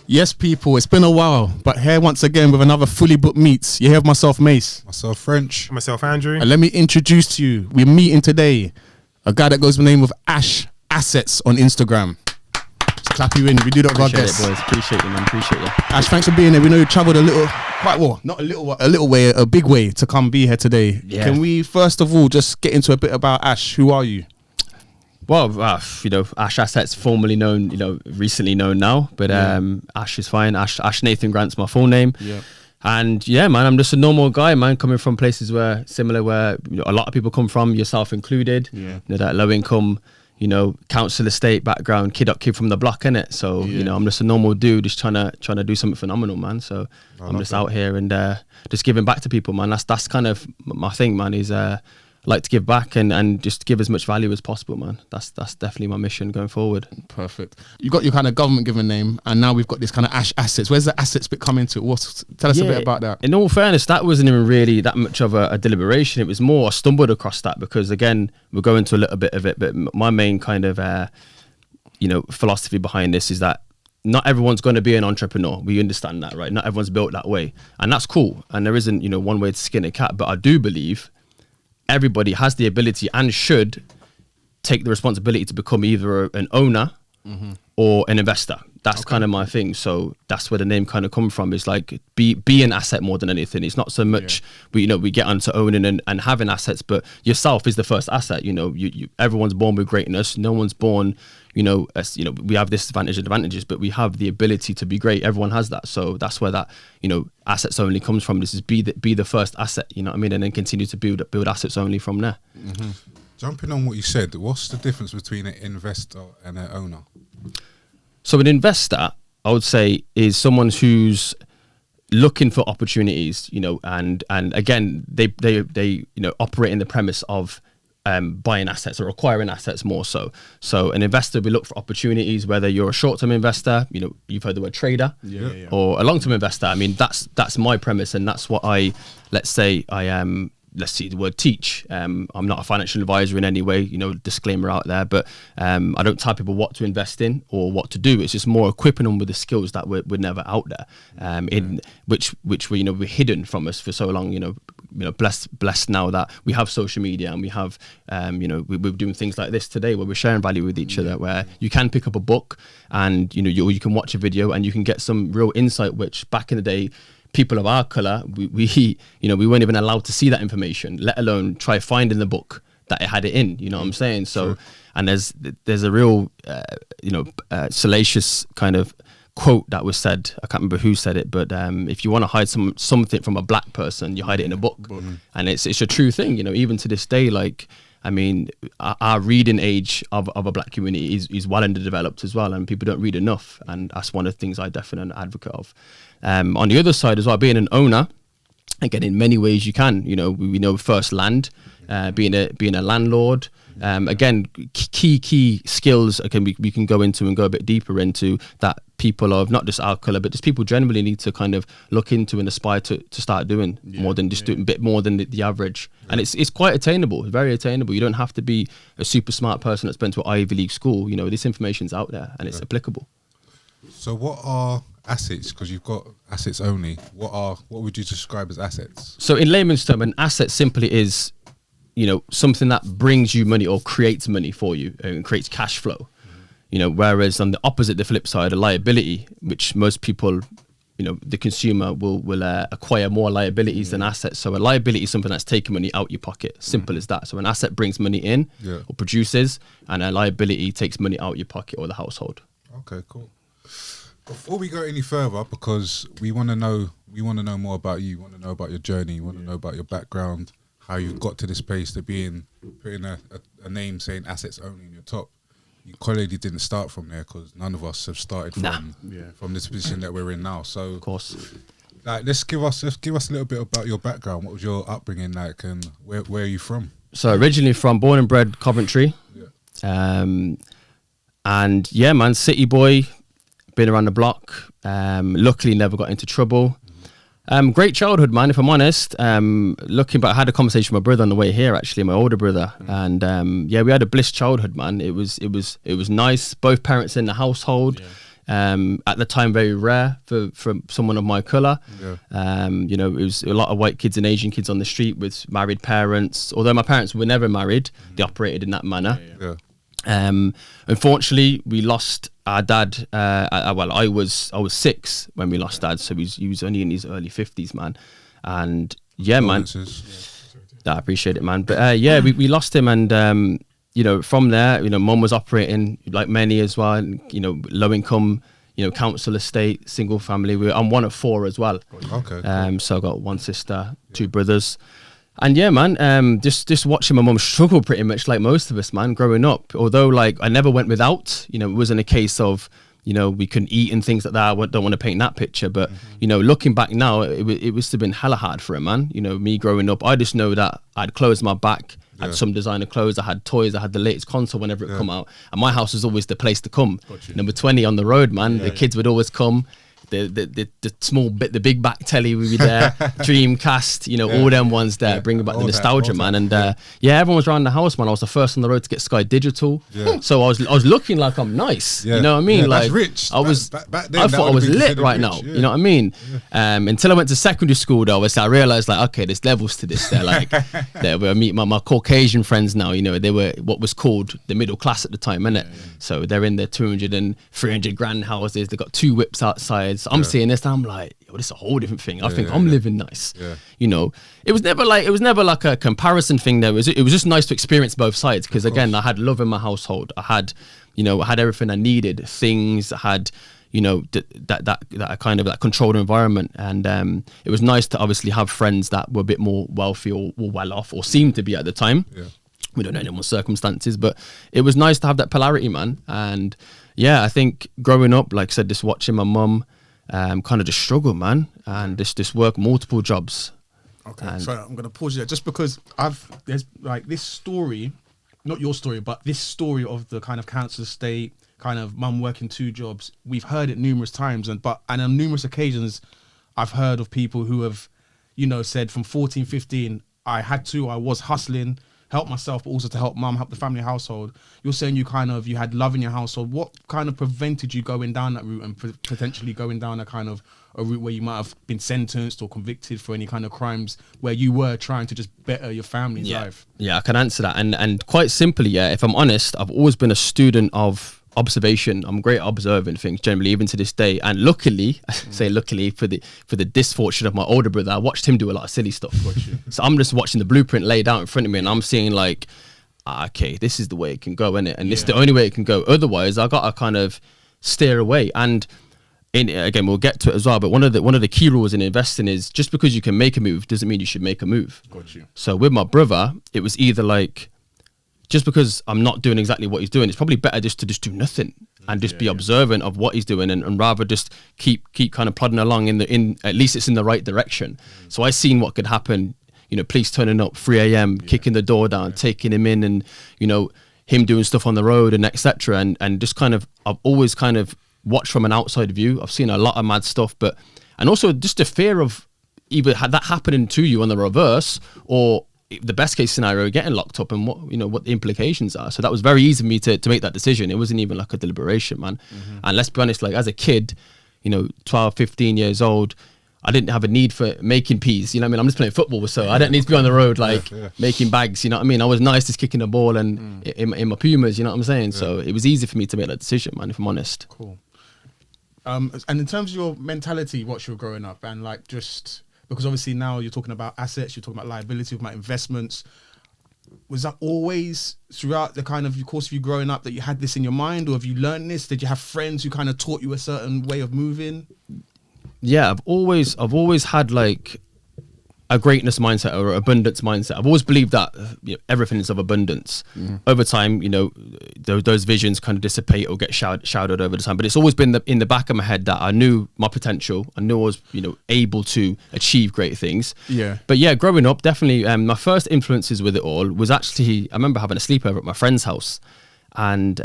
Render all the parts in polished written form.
Yes, people, it's been a while, but here once again with another fully booked meets. You have myself, Mace. Myself, French. Myself, Andrew. And let me introduce to you, we're meeting today a guy that goes by the name of AshAssets on Instagram. Just clap you in. We do that with our guests. Appreciate it, boys. Appreciate you, man. Appreciate you. Ash, thanks for being here. We know you travelled a little way, a big way to come be here today. Yeah. Can we first of all just get into a bit about Ash? Who are you? Well, AshAssets, formerly known, recently known now, but Ash is fine. Ash Nathan Grant's my full name. Yeah. And yeah, man, I'm just a normal guy, man, coming from places where a lot of people come from, yourself included. Yeah. That low income, council estate background, kid from the block, innit? So, I'm just a normal dude just trying to do something phenomenal, man. So I'm just out here and just giving back to people, man. That's kind of my thing, man, is like to give back and just give as much value as possible, man. That's definitely my mission going forward. Perfect. You got your kind of government given name, and now we've got this kind of AshAssets. Where's the assets bit come into? Tell us a bit about that. In all fairness, that wasn't even really that much of a deliberation. It was more I stumbled across that because, again, we'll go into a little bit of it, but my main kind of philosophy behind this is that not everyone's going to be an entrepreneur. We understand that, right? Not everyone's built that way, and that's cool. And there isn't one way to skin a cat, but I do believe everybody has the ability and should take the responsibility to become either an owner or an investor. That's kind of my thing. So that's where the name kind of come from. Is like be an asset more than anything. It's not so much we get onto owning and having assets, but yourself is the first asset. You everyone's born with greatness. No one's born, we have this advantages, but we have the ability to be great. Everyone has that. So that's where that, assets only comes from. This is be the first asset, you know what I mean? And then continue to build assets only from there. Mm-hmm. Jumping on what you said, what's the difference between an investor and an owner? So an investor, I would say, is someone who's looking for opportunities, and again, they operate in the premise of buying assets or acquiring assets more so. So an investor will look for opportunities, whether you're a short-term investor, you've heard the word trader, or a long-term investor. I mean, that's my premise, and that's what let's see the word teach. I'm not a financial advisor in any way, disclaimer out there, but I don't tell people what to invest in or what to do. It's just more equipping them with the skills that were never out there, in which were hidden from us for so long. Blessed now that we have social media and we have we're doing things like this today where we're sharing value with each other, where you can pick up a book and you can watch a video and you can get some real insight, which back in the day, people of our colour, we weren't even allowed to see that information, let alone try finding the book that it had it in. You know what I'm saying? So, sure. And there's a real salacious kind of quote that was said. I can't remember who said it, but if you want to hide something from a black person, you hide it in a book. Mm-hmm. And it's a true thing. Even to this day, like, I mean, our reading age of a black community is well underdeveloped as well, and people don't read enough, and that's one of the things I definitely an advocate of. On the other side as well, being an owner, again, in many ways you can. We know first land, being a landlord. Again, key skills. We can go into and go a bit deeper into that. People of not just our colour, but just people generally need to kind of look into and aspire to start doing more than just doing a bit more than the average. And it's quite attainable, very attainable. You don't have to be a super smart person that's been to an Ivy League school. This information's out there and it's applicable. So what are assets? Because you've got assets only. What would you describe as assets? So in layman's term, an asset simply is, something that brings you money or creates money for you and creates cash flow. Whereas on the opposite, the flip side, a liability, which most people, the consumer will acquire more liabilities than assets. So a liability is something that's taking money out your pocket. Simple as that. So an asset brings money in or produces, and a liability takes money out your pocket or the household. Okay, cool. Before we go any further, because we want to know more about you. We want to know about your journey. We want to know about your background, how you got to this place to putting a name saying assets only in your top. You clearly didn't start from there, because none of us have started from this position that we're in now. So, of course, like, let's give us a little bit about your background. What was your upbringing like, and where are you from? So originally born and bred Coventry, and yeah, man, city boy, been around the block. Luckily, never got into trouble. Great childhood, man, if I'm honest. Looking back, I had a conversation with my brother on the way here, actually, my older brother. And we had a bliss childhood, man. It was nice. Both parents in the household. At the time, very rare for someone of my colour. Yeah. You know, it was a lot of white kids and Asian kids on the street with married parents. Although my parents were never married, they operated in that manner. Unfortunately, we lost our dad. Well, I was 6 when we lost dad, so he was only in his early 50s, man. And yeah, man. I appreciate it, man. But yeah, we lost him, and you know, from there, you know, mum was operating like many as well. And, you know, low income, you know, council estate, single family. I'm one of 4 as well. Okay. Cool. So I got 1 sister, 2 brothers. And yeah, man, just watching my mum struggle pretty much like most of us, man, growing up. Although, like, I never went without, you know, it wasn't a case of, you know, we couldn't eat and things like that. I don't want to paint that picture. But, you know, looking back now, it must have been hella hard for him, man. You know, me growing up, I just know that I'd close my back. I had some designer clothes, I had toys, I had the latest console whenever it come out. And my house was always the place to come. Number 20 on the road, man. The kids would always come. The small bit, the big back telly would be there, Dreamcast, you know, all them ones there, bringing back the nostalgia, man. And yeah, everyone was around the house, man. I was the first on the road to get Sky Digital, so I was looking like I'm nice, you know what I mean? Like, that's rich. I was, back then, I thought I was lit right now, you know what I mean? Until I went to secondary school, though, I realized, like, okay, there's levels to this. They're like, I meet my Caucasian friends now. You know, they were what was called the middle class at the time, innit? So they're in their 200 and 300 grand houses. They got 2 whips outside. So I'm seeing this, and I'm like, yo, this is a whole different thing. I think I'm living nice. You know, it was never like a comparison thing. There was, it was just nice to experience both sides, because again, I had love in my household. I had everything I needed. Things I had, you know, that kind of that controlled environment, and it was nice to obviously have friends that were a bit more wealthy or well off, or seemed to be at the time. We don't know anyone's circumstances, but it was nice to have that polarity, man. And yeah, I think growing up, like I said, just watching my mum kind of just struggle, man, and just work multiple jobs. Okay, so I'm gonna pause you there, just because there's like this story, not your story, but this story of the kind of council estate, kind of mum working 2 jobs. We've heard it numerous times, and on numerous occasions, I've heard of people who have, you know, said from 14, 15, I was hustling, help myself, but also to help mum, help the family household. You're saying you had love in your household. What kind of prevented you going down that route, and potentially going down a kind of a route where you might have been sentenced or convicted for any kind of crimes, where you were trying to just better your family's life? Yeah, I can answer that. And quite simply, yeah, if I'm honest, I've always been a student of observation. I'm great at observing things generally, even to this day. And luckily, say luckily for the misfortune of my older brother, I watched him do a lot of silly stuff. So I'm just watching the blueprint laid out in front of me, and I'm seeing like, okay, this is the way it can go, innit? And this is the only way it can go. Otherwise, I got to kind of steer away. And again, we'll get to it as well, but one of the key rules in investing is, just because you can make a move doesn't mean you should make a move. So with my brother, it was either like, just because I'm not doing exactly what he's doing, it's probably better just to do nothing and just be observant of what he's doing, and rather just keep kind of plodding along in at least it's in the right direction. So I seen what could happen, you know, police turning up 3 a.m, kicking the door down, taking him in, and, you know, him doing stuff on the road and etc. And just kind of, I've always kind of watched from an outside view. I've seen a lot of mad stuff, and also just the fear of either had that happening to you on the reverse, or the best case scenario, getting locked up, and what the implications are. So that was very easy for me to make that decision. It wasn't even like a deliberation, man. And let's be honest, like as a kid, you know, 12, 15 years old, I didn't have a need for making peas, you know what I mean? I'm just playing football, so I don't need to be on the road like making bags, you know what I mean? I was nice just kicking the ball and in my Pumas, you know what I'm saying? So it was easy for me to make that decision, man, if I'm honest. Cool. And in terms of your mentality, what you were growing up, and like, just because obviously now you're talking about assets, you're talking about liability, you're talking about investments. Was that always throughout the kind of course of you growing up that you had this in your mind, or have you learned this? Did you have friends who kind of taught you a certain way of moving? Yeah, I've always had like a greatness mindset or abundance mindset. I've always believed that everything is of abundance. Over time, you know, those visions kind of dissipate or get shadowed over the time. But it's always been in the back of my head that I knew my potential. I knew I was, you know, able to achieve great things. Yeah. But yeah, growing up, definitely, my first influences with it all was actually, I remember having a sleepover at my friend's house, and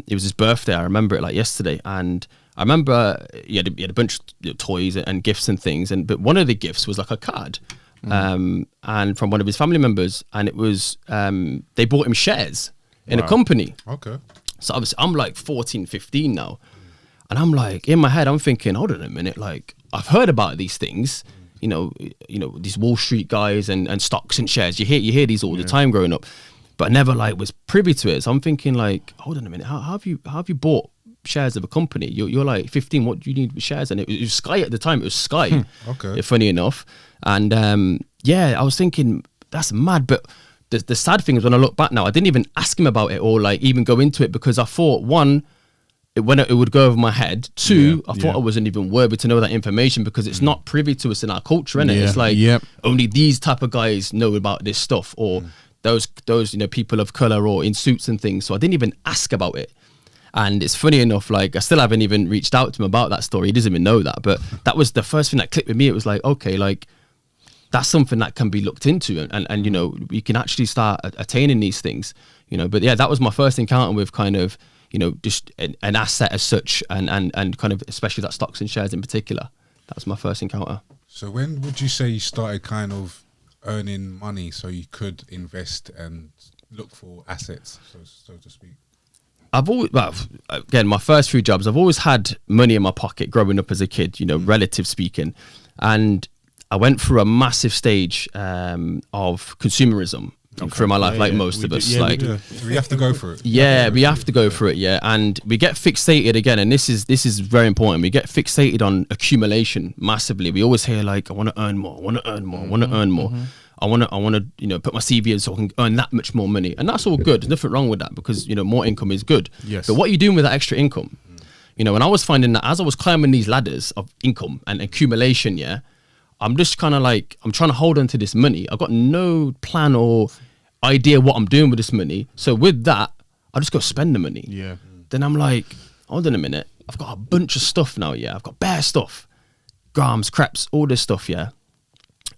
it was his birthday. I remember it like yesterday, and I remember he had a bunch of toys and gifts and things, but one of the gifts was like a card, and from one of his family members, and it was they bought him shares in a company. Okay. So obviously I'm like 14, 15 now, And I'm like, in my head, I'm thinking, hold on a minute, like I've heard about these things, you know, these Wall Street guys and stocks and shares. You hear these all the time growing up, but I never like was privy to it. So I'm thinking like, hold on a minute, how have you bought shares of a company? You're like 15. What do you need with shares? And it was Sky at the time. It was Sky. Okay. Funny enough, and I was thinking that's mad, but. The sad thing is when I look back now, I didn't even ask him about it or like even go into it because I thought one, it would go over my head. Two, I thought I wasn't even worthy to know that information because it's not privy to us in our culture, innit? It's like only these type of guys know about this stuff or those people of color or in suits and things. So I didn't even ask about it. And it's funny enough, like I still haven't even reached out to him about that story. He doesn't even know that, but that was the first thing that clicked with me. It was like, okay, like that's something that can be looked into and you know, we can actually start attaining these things, you know. But yeah, that was my first encounter with kind of, you know, just an asset as such and kind of especially that stocks and shares in particular. That was my first encounter. So when would you say you started kind of earning money so you could invest and look for assets, so to speak? I've always, well, again, my first few jobs, I've always had money in my pocket growing up as a kid, you know, relative speaking. And I went through a massive stage of consumerism through my life, like most of us. We have to go through it. Yeah, we have to go through it. Yeah, and we get fixated again, and this is very important. We get fixated on accumulation massively. We always hear like, I want to earn more, I want to earn more, I want to earn more. I want to, you know, put my CV in so I can earn that much more money, and that's all good. There's nothing wrong with that because you know more income is good. Yes. But what are you doing with that extra income? You know, and I was finding that as I was climbing these ladders of income and accumulation, I'm just kind of like, I'm trying to hold on to this money. I've got no plan or idea what I'm doing with this money. So with that, I just go spend the money. Yeah. Then I'm like, hold on a minute. I've got a bunch of stuff now, I've got bare stuff. Grams, crepes, all this stuff, And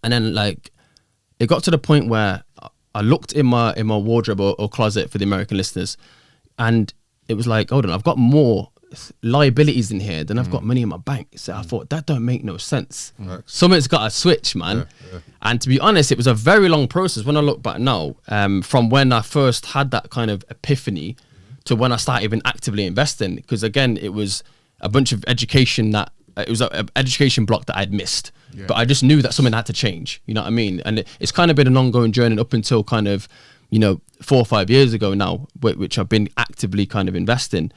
then like, it got to the point where I looked in my wardrobe or closet for the American listeners. And it was like, hold on, I've got more liabilities in here than I've got money in my bank. So I thought that don't make no sense. Something's got to switch, man. And to be honest, it was a very long process when I look back now, from when I first had that kind of epiphany to when I started even actively investing. Because again, it was a bunch of education that it was an education block that I'd missed. But I just knew that something had to change. You know what I mean? And it's kind of been an ongoing journey up until kind of, you know, 4 or 5 years ago now, which I've been actively kind of investing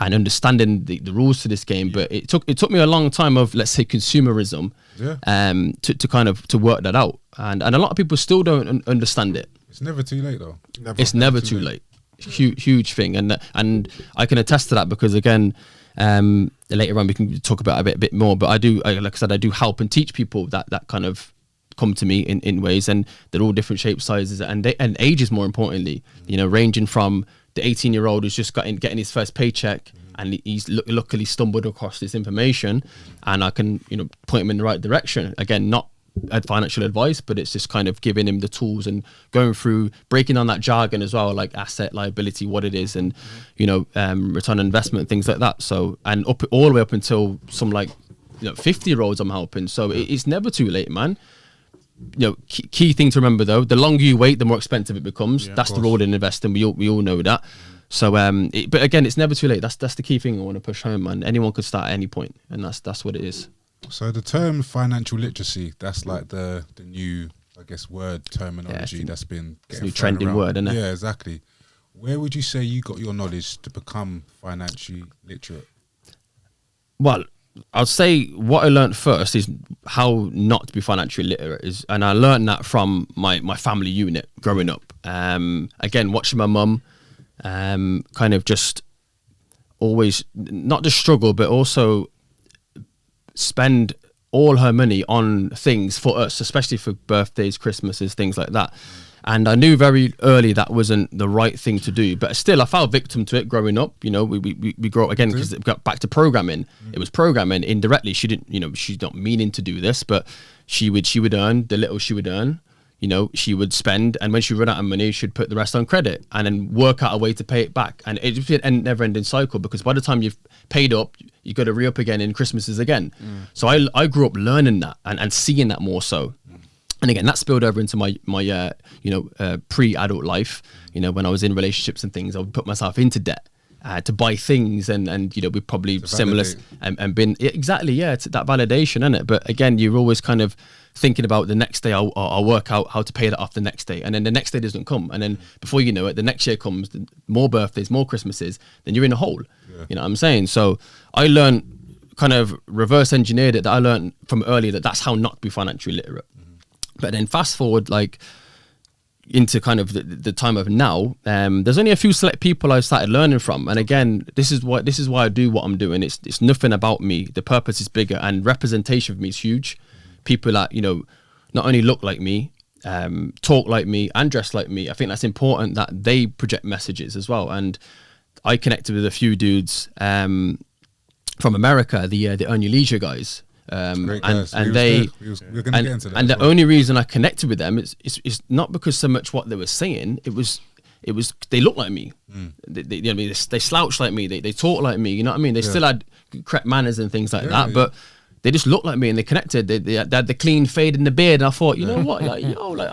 and understanding the rules to this game. But it took me a long time of, let's say, consumerism to kind of to work that out. And a lot of people still don't understand it. It's never too late though. It's never too late. Huge thing. And I can attest to that because again, later on we can talk about it a bit more. But like I said, I do help and teach people that kind of come to me in ways, and they're all different shapes, sizes, and ages, more importantly, you know, ranging from the 18-year-old who's just getting his first paycheck and he's luckily stumbled across this information, and I can, you know, point him in the right direction. Again, not financial advice, but it's just kind of giving him the tools and going through, breaking down that jargon as well, like asset, liability, what it is, and you know, return on investment, things like that. So, and up all the way up until some, like, you know, 50-year-olds I'm helping. So it's never too late, man. You know, key thing to remember though, the longer you wait, the more expensive it becomes. That's the rule in investing. We all know that. So but again, it's never too late. That's the key thing I want to push home, man. Anyone could start at any point, and that's what it is. So the term financial literacy, that's like the new, I guess, word terminology that's been getting new trending around. word, isn't it? Yeah, exactly. Where would you say you got your knowledge to become financially literate? Well, I'll say what I learned first is how not to be financially literate and I learned that from my family unit growing up. Again, watching my mum, kind of just always not just struggle, but also spend all her money on things for us, especially for birthdays, Christmases, things like that. And I knew very early that wasn't the right thing to do, but still I fell victim to it growing up. You know, we grow up again because it got back to programming. It was programming indirectly. She didn't, you know, she's not meaning to do this, but she would earn the little she would earn. You know, she would spend, and when she ran out of money, she'd put the rest on credit and then work out a way to pay it back. And it just a never-ending cycle, because by the time you've paid up, you got to re-up again in Christmases again. So I grew up learning that and seeing that more so. And again, that spilled over into my pre-adult life. You know, when I was in relationships and things, I would put myself into debt to buy things, and you know, we're probably To similar validate. and been exactly, yeah, it's that validation, isn't it? But again, you're always kind of thinking about the next day. I'll work out how to pay that off the next day, and then the next day doesn't come, and then before you know it, the next year comes, more birthdays, more Christmases, then you're in a hole. You know what I'm saying? So I learned, kind of reverse engineered it, that I learned from early that that's how not to be financially literate. But then fast forward like into kind of the time of now, there's only a few select people I started learning from, and again, this is why I do what I'm doing. It's nothing about me. The purpose is bigger, and representation for me is huge. People that, you know, not only look like me, talk like me, and dress like me. I think that's important that they project messages as well. And I connected with a few dudes from America, the Earn Your Leisure guys. Great And guys. they we were going to get into that. and as the well. only reason I connected with them is not because so much what they were saying. It was they look like me. They, you know what I mean? They slouch like me. They talk like me. You know what I mean? They still had correct manners and things like that, but they just looked like me, and they connected. They had the clean fade in the beard, and I thought, you know what, like,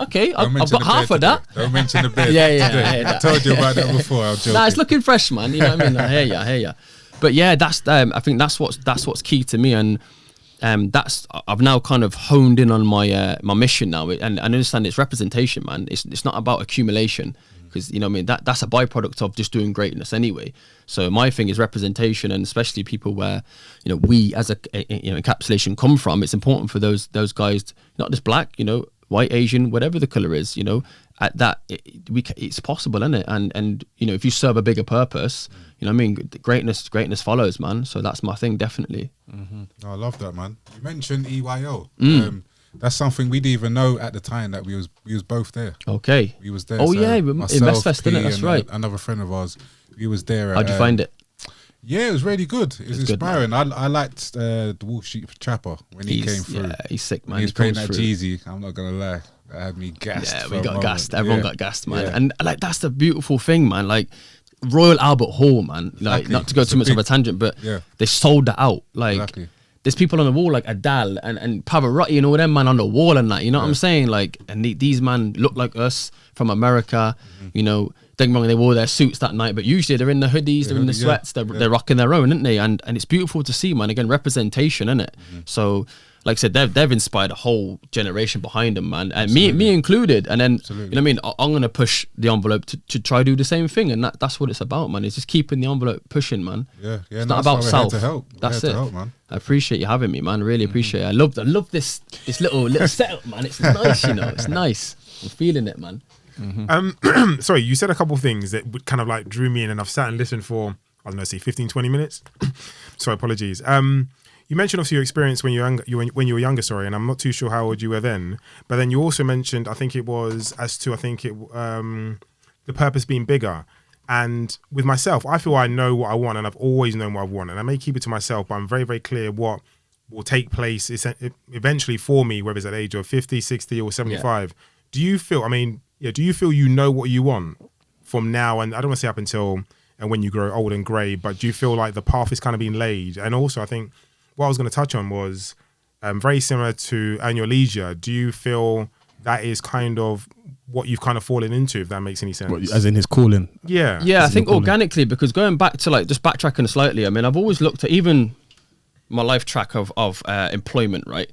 okay, I've got half of that. Don't mention the bed. Yeah, today. I told you about that before. I was joking. Nah, it's looking fresh, man. You know what I mean? I hear ya. But yeah, that's I think that's what's key to me, and that's I've now kind of honed in on my my mission now, and I understand it's representation, man. It's not about accumulation, because you know what I mean, that's a byproduct of just doing greatness anyway. So my thing is representation, and especially people where, you know, we as a you know, encapsulation come from. It's important for those guys, not just black, you know, white, Asian, whatever the color is, you know, at that it's possible, isn't it? And you know, if you serve a bigger purpose, you know what I mean, greatness follows, man. So that's my thing, definitely. Oh, I love that, man. You mentioned EYO. That's something we didn't even know at the time, that we was both there. Okay. We was there. Oh so yeah, myself, Investfest, P, innit? That's and right. Another friend of ours. We was there. How'd you find it? Yeah, it was really good. It was It's good, inspiring. I liked the Wall Street Trapper when he came through. Yeah, he's sick, man. When he was playing comes that through. Jeezy, I'm not gonna lie, that had me gassed. Yeah, for we a got moment. gassed. Everyone Yeah. got gassed, man. Yeah. And like, that's the beautiful thing, man. Like Royal Albert Hall, man. Like, Exactly. not to go It's too a much of a big- tangent, but yeah. they sold that out. Like, Exactly. there's people on the wall like Adele and Pavarotti and all them, man, on the wall and that. You know what I'm saying? Like, and these man look like us from America. You know, don't get me wrong, they wore their suits that night, but usually they're in the hoodies, they're in the hoodie, yeah. sweats, they're rocking their own, aren't they? And it's beautiful to see, man. Again, representation, isn't it? So, like I said, they've inspired a whole generation behind them, man, and me included. And then, you know what I mean, I'm gonna push the envelope to try do the same thing, and that's what it's about, man. It's just keeping the envelope pushing, man. Yeah, It's no, not that's why about we're here self. to help. We're That's here it. to help, man. I appreciate you having me, man. I really appreciate it. I love this little setup, man. It's nice, you know. It's nice. I'm feeling it, man. Sorry, you said a couple of things that would kind of like drew me in, and I've sat and listened for, I don't know, say 15, 20 minutes. Sorry, apologies. You mentioned obviously your experience when you were younger, sorry, and I'm not too sure how old you were then. But then you also mentioned, I think it was the purpose being bigger. And with myself, I feel I know what I want, and I've always known what I want, and I may keep it to myself, but I'm very, very clear what will take place eventually for me, whether it's at the age of 50, 60 or 75. Do you feel, do you feel you know what you want from now, and I don't want to say up until and when you grow old and grey, but do you feel like the path is kind of being laid? And also, I think what I was going to touch on was very similar to Earn Your Leisure. Do you feel that is kind of what you've kind of fallen into, if that makes any sense? What, as in his calling. Yeah. Yeah, I think calling. organically, because going back to like just backtracking slightly, I mean, I've always looked at even my life track of employment, right?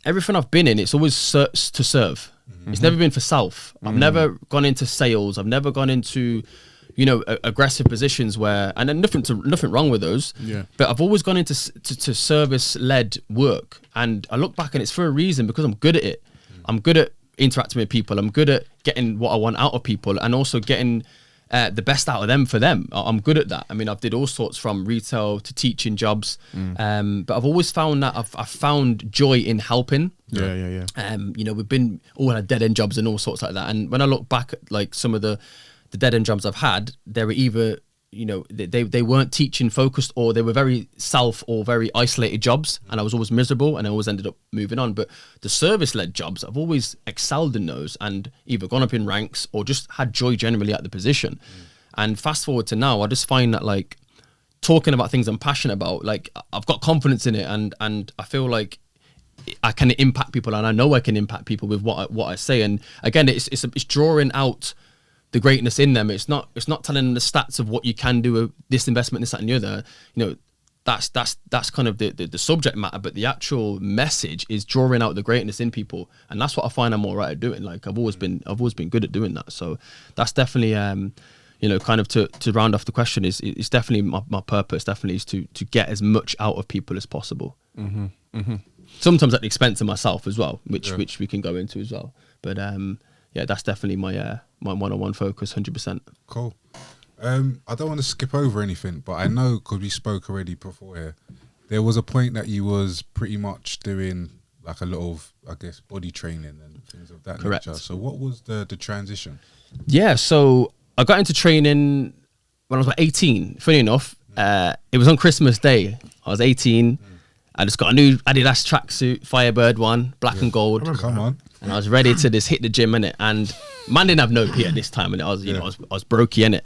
Everything I've been in, it's always to serve. It's never been for self. I've never gone into sales. I've never gone into, you know, aggressive positions where, and then nothing wrong with those. Yeah. But I've always gone into to service-led work, and I look back and it's for a reason, because I'm good at it. I'm good at interacting with people. I'm good at getting what I want out of people, and also getting the best out of them for them. I'm good at that. I mean, I've did all sorts from retail to teaching jobs, but I've always found that I've found joy in helping. Yeah. You know, we've been all had dead end jobs and all sorts like that. And when I look back at like some of the dead end jobs I've had, they were either, you know, they weren't teaching focused, or they were very self or very isolated jobs, and I was always miserable, and I always ended up moving on. But the service led jobs, I've always excelled in those, and either gone up in ranks or just had joy generally at the position. And fast forward to now, I just find that like talking about things I'm passionate about, like I've got confidence in it, and I feel like I can impact people, and I know I can impact people with what I say. And again, it's drawing out the greatness in them. It's not telling them the stats of what you can do with this investment, this, that, and the other. You know, that's kind of the subject matter, but the actual message is drawing out the greatness in people, and that's what I find I'm all right at doing. Like I've always been good at doing that. So that's definitely you know, kind of to round off the question is definitely my purpose. Definitely is to get as much out of people as possible. Sometimes at the expense of myself as well, which we can go into as well. But yeah, that's definitely my one-on-one focus, 100%. Cool. I don't want to skip over anything, but I know because we spoke already before here, there was a point that you was pretty much doing like a lot of, I guess, body training and things of that Correct. nature. So what was the transition? Yeah, so I got into training when I was about 18. Funny enough, it was on Christmas Day. I was 18. I just got a new Adidas tracksuit, Firebird one, black and gold. Come on. And I was ready to just hit the gym, innit? And man didn't have no P at this time, and I was, I was brokey, innit?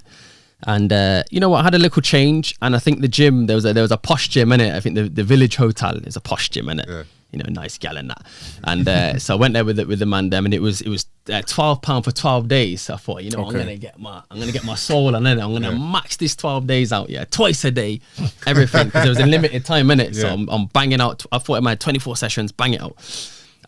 And you know what? I had a little change, and I think the gym there was a posh gym in it. I think the Village Hotel is a posh gym in it. Yeah. You know, nice gal and that. And so I went there with the man them, and it was £12 for 12 days. So I thought, you know, okay. I'm gonna get my soul, and then I'm gonna max this 12 days out, twice a day, everything, because there was a limited time in it. So I'm banging out. I thought I had 24 sessions, bang it out.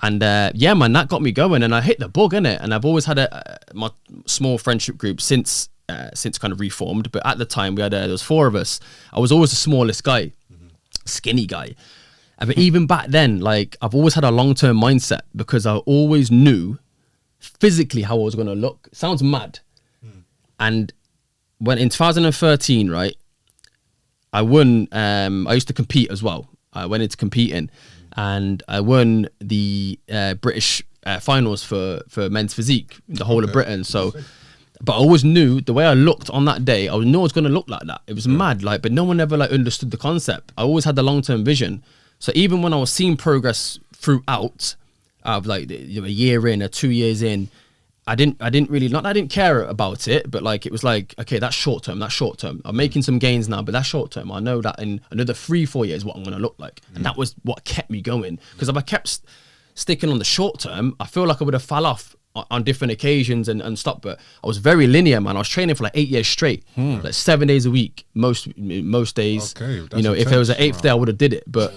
And yeah, man, that got me going, and I hit the bug in it. And I've always had my small friendship group since kind of reformed, but at the time there was 4 of us. I was always the smallest guy, skinny guy. But even back then, like, I've always had a long-term mindset because I always knew physically how I was going to look. Sounds mad. And when in 2013, right, I won. I used to compete as well. I went into competing, and I won the British finals for men's physique, the whole of Britain. So. But I always knew the way I looked on that day, I knew I was going to look like that. It was mad, like, but no one ever like understood the concept. I always had the long-term vision. So even when I was seeing progress throughout, like a year in or 2 years in, I didn't really, not that I didn't care about it, but like, it was like, okay, that's short term. I'm making some gains now, but that's short term. I know that in another 3-4 years, what I'm going to look like. And that was what kept me going. Because if I kept sticking on the short term, I feel like I would have fell off on different occasions and stopped. But I was very linear, man. I was training for like 8 years straight, like 7 days a week, most days. Okay, you know, if there was an 8th day, I would have did it. But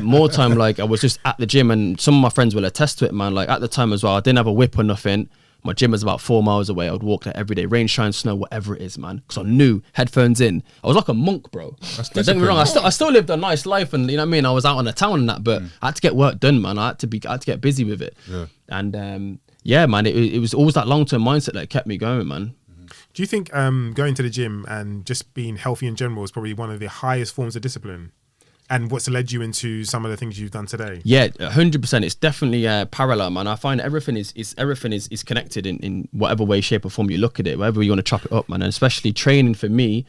more time, like, I was just at the gym, and some of my friends will attest to it, man. Like, at the time as well, I didn't have a whip or nothing. My gym was about 4 miles away. I would walk there every day, rain, shine, snow, whatever it is, man. Because I knew, headphones in. I was like a monk, bro. Don't get me wrong. I still lived a nice life, and you know what I mean. I was out on the town and that, but I had to get work done, man. I had to get busy with it. Yeah. And yeah, man, it was always that long-term mindset that kept me going, man. Do you think going to the gym and just being healthy in general is probably one of the highest forms of discipline? And what's led you into some of the things you've done today? Yeah, 100%. It's definitely parallel, man. I find everything is connected in whatever way, shape, or form you look at it, whatever you want to chop it up, man. And especially training for me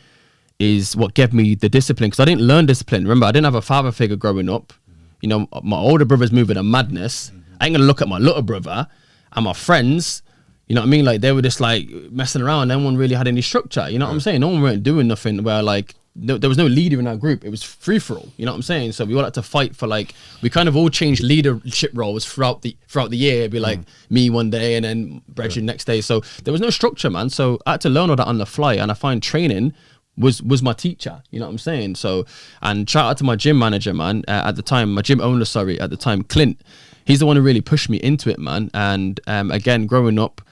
is what gave me the discipline, because I didn't learn discipline. Remember, I didn't have a father figure growing up. You know, my older brother's moving a madness. I ain't gonna look at my little brother and my friends. You know what I mean? Like, they were just like messing around. No one really had any structure. You know what I'm saying? No one weren't doing nothing where like, there was no leader in our group. It was free for all. You know what I'm saying? So we all had to fight for, like, we kind of all changed leadership roles throughout the year. It'd be like me one day and then Bridget next day. So there was no structure, man. So I had to learn all that on the fly. And I find training was my teacher. You know what I'm saying? So, and shout out to my gym manager, man. At the time, my gym owner, at the time, Clint. He's the one who really pushed me into it, man. And again, growing up,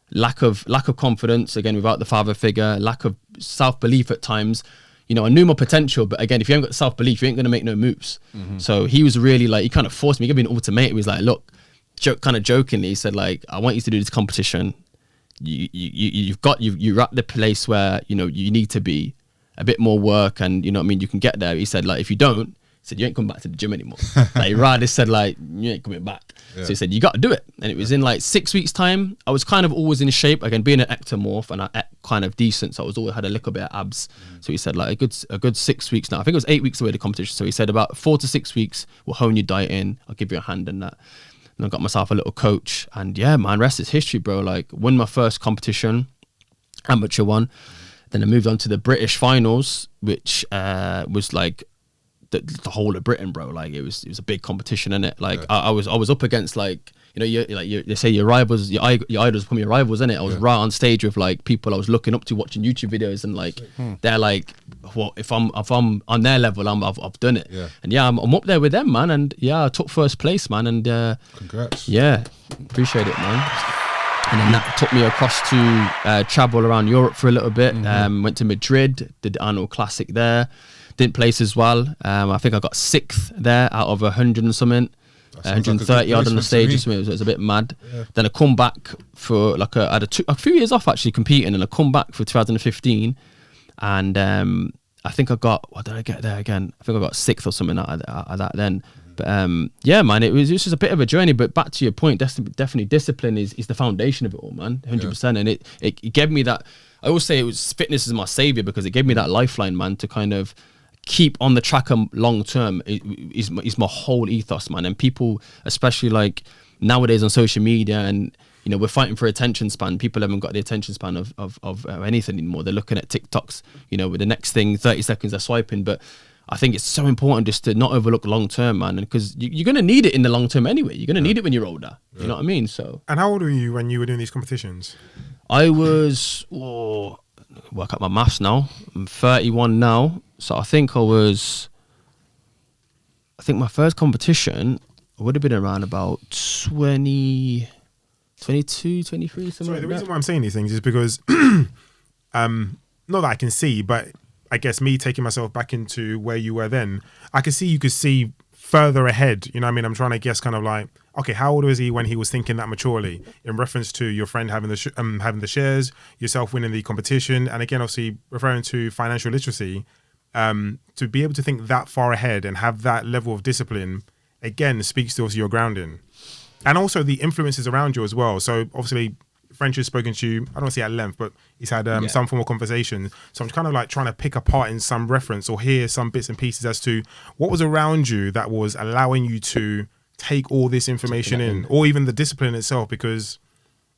lack of confidence. Again, without the father figure, lack of self-belief at times. You know, I knew my potential, but again, if you haven't got self-belief, you ain't going to make no moves. So he was really like, he kind of forced me, he gave me an ultimatum. He was like, look, kind of jokingly, he said, like, I want you to do this competition. You're at the place where, you know, you need to be, a bit more work, and you know what I mean, you can get there. He said, like, if you don't, he said, you ain't coming back to the gym anymore. Like, Rad said, like, you ain't coming back. Yeah. So he said, you got to do it. And it was in like 6 weeks time. I was kind of always in shape, again, being an ectomorph, and I ate kind of decent. So I was always had a little bit of abs. So he said, like, a good 6 weeks now. I think it was 8 weeks away the competition. So he said, about 4 to 6 weeks, we'll hone your diet in. I'll give you a hand in that. And I got myself a little coach. And yeah, man, rest is history, bro. Like, won my first competition, amateur one. Then I moved on to the British finals, which was like the whole of Britain, bro. Like it was a big competition in it. Like I was up against like, you know, they say your rivals, your idols become your rivals, innit? I was right on stage with like people I was looking up to, watching YouTube videos, and like they're like, well, if I'm on their level, I've done it. Yeah. And I'm up there with them, man. And yeah, I took first place, man. And congrats. Yeah, appreciate it, man. And then that took me across to travel around Europe for a little bit. Went to Madrid, did the annual classic there. Didn't place as well. I think I got 6th there out of 100 and something. 130 odd on the stage. It was a bit mad. Yeah. Then I come back for like I had a few years off actually competing, and I come back for 2015, and I think I got, what did I get there again? I think I got 6th or something out of that then. But yeah, man, it was just a bit of a journey. But back to your point, definitely discipline is the foundation of it all, man. 100%. And it gave me that. I always say fitness is my savior, because it gave me that lifeline, man, to kind of keep on the track long term. Is my whole ethos, man. And people, especially like nowadays on social media, and you know, we're fighting for attention span. People haven't got the attention span of anything anymore. They're looking at TikToks, you know, with the next thing, 30 seconds they're swiping. But I think it's so important just to not overlook long term, man, because you're going to need it in the long term anyway. You're going to need it when you're older. You know what I mean? So. And how old were you when you were doing these competitions? I was, work out my maths now. I'm 31 now. So I think my first competition would have been around about 22, 23, something Sorry, like the that. reason why I'm saying these things is because, not that I can see, but I guess me taking myself back into where you were then, I could see you could see further ahead. You know what I mean? I'm trying to guess kind of like, okay, how old was he when he was thinking that maturely in reference to your friend having the shares, yourself winning the competition, and again, obviously referring to financial literacy, to be able to think that far ahead and have that level of discipline, again, speaks to also your grounding. And also the influences around you as well. So obviously, French has spoken to you, I don't see at length, but he's had some form of conversation. So I'm kind of like trying to pick apart in some reference or hear some bits and pieces as to what was around you that was allowing you to take all this information in, or even the discipline itself, because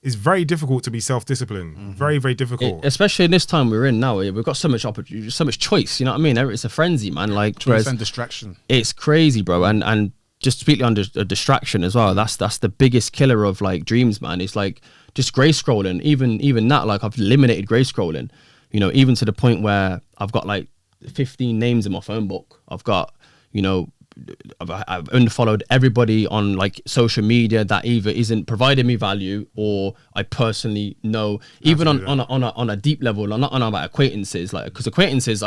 it's very difficult to be self-disciplined. Very, very difficult. Especially in this time we're in now, we've got so much opportunity, so much choice. You know what I mean? It's a frenzy, man. Like, Choice and distraction. It's crazy, bro. And just speaking on a distraction as well, that's the biggest killer of like dreams, man. It's like just grey scrolling. Even that, like I've eliminated grey scrolling. You know, even to the point where I've got like 15 names in my phone book. I've got, you know, I've unfollowed everybody on like social media that either isn't providing me value or I personally know, even on a deep level, not on about acquaintances, like, because acquaintances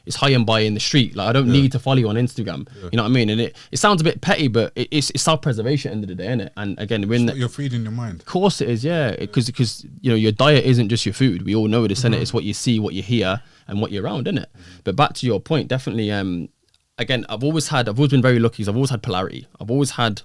it's high and by in the street. Like I don't need to follow you on Instagram. You know what I mean? And it sounds a bit petty, but it's self-preservation at the end of the day, isn't it? And again, you're feeding your mind. Of course it is, yeah. Because you know, your diet isn't just your food. We all know this, isn't it? It's what you see, what you hear, and what you're around, isn't it? But back to your point, definitely. Again, I've always been very lucky because I've always had polarity. I've always had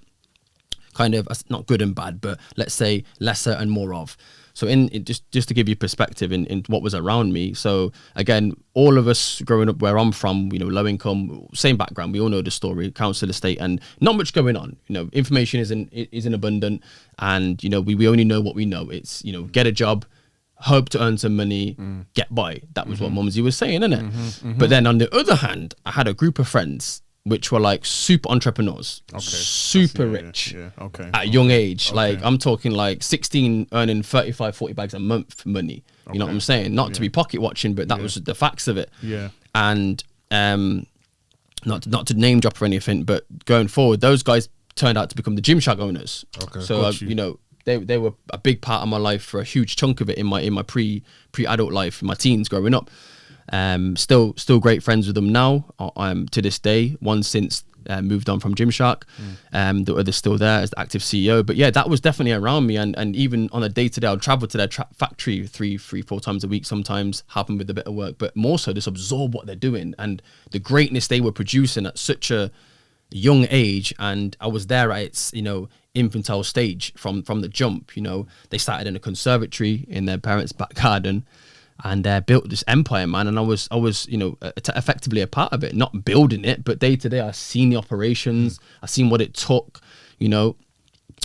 kind of, not good and bad, but let's say lesser and more of. So just to give you perspective in what was around me. So again, all of us growing up where I'm from, you know, low income, same background. We all know the story, council estate, and not much going on. You know, information isn't abundant, and you know we only know what we know. It's, you know, get a job, hope to earn some money, get by. That was what Mumsy was saying, innit? But then on the other hand, I had a group of friends which were like super entrepreneurs, super rich at a young age. Like I'm talking like 16 earning 35, 40 bags a month money. You know what I'm saying? Not to be pocket watching, but that was the facts of it. Yeah. And not to name drop or anything, but going forward, those guys turned out to become the Gymshark owners. So you know, they were a big part of my life for a huge chunk of it in my pre-adult life, in my teens growing up. Still great friends with them now. I'm to this day. One since moved on from Gymshark. The other's still there as the active CEO. But yeah, that was definitely around me. And even on a day-to-day, I'll travel to their factory 3-4 times a week sometimes, help them with a bit of work, but more so just absorb what they're doing and the greatness they were producing at such a young age. And I was there at its, you know, infantile stage from the jump. You know, they started in a conservatory in their parents' back garden and built this empire, man. And I was you know, effectively a part of it, not building it, but day to day I seen the operations, I seen what it took, you know.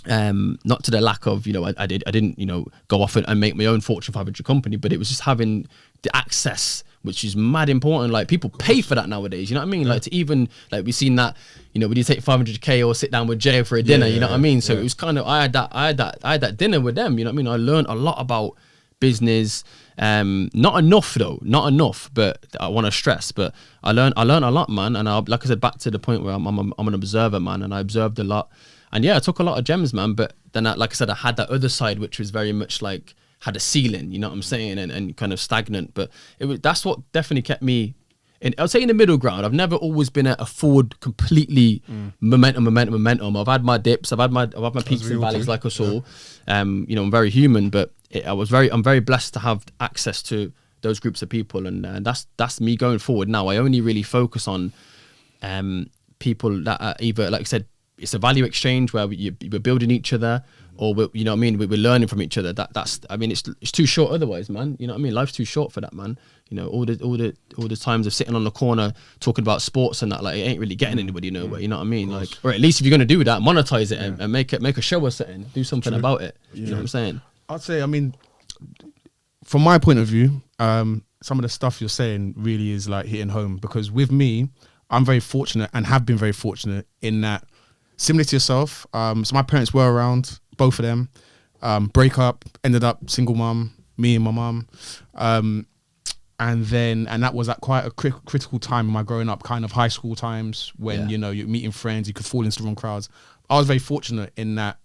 Not to the lack of, you know, I didn't, you know, go off and make my own Fortune 500 company, but it was just having the access which is mad important. Like people pay for that nowadays. You know what I mean? Like to even like we've seen that. You know, would you take 500k or sit down with Jay for a dinner? You know what I mean? So it was kind of I had that dinner with them. You know what I mean? I learned a lot about business. Not enough though, not enough. But I want to stress. But I learned a lot, man. And like I said, back to the point where I'm an observer, man, and I observed a lot. And yeah, I took a lot of gems, man. But then, like I said, I had that other side, which was very much like had a ceiling. You know what I'm saying, and kind of stagnant. But that's what definitely kept me. I would say in the middle ground. I've never always been at a forward completely momentum. I've had my dips. I've had my peaks and valleys like us all. You know, I'm very human, but I'm very blessed to have access to those groups of people, and that's me going forward. Now I only really focus on people that are either, like I said, it's a value exchange where we're building each other, or you know what I mean, we're learning from each other. That's I mean, it's too short otherwise, man. You know what I mean? Life's too short for that, man. You know, all the times of sitting on the corner talking about sports and that, like it ain't really getting anybody nowhere. You know what I mean? Like, or at least if you're gonna do that, monetize it and make a show or something, do something about it. You know what I'm saying? I'd say, I mean, from my point of view, some of the stuff you're saying really is like hitting home, because with me, I'm very fortunate and have been very fortunate in that, similar to yourself. So my parents were around, both of them. Break up, ended up single mum, me and my mum. And that was at quite a critical time in my growing up, kind of high school times when, you know, you're meeting friends, you could fall into the wrong crowds. I was very fortunate in that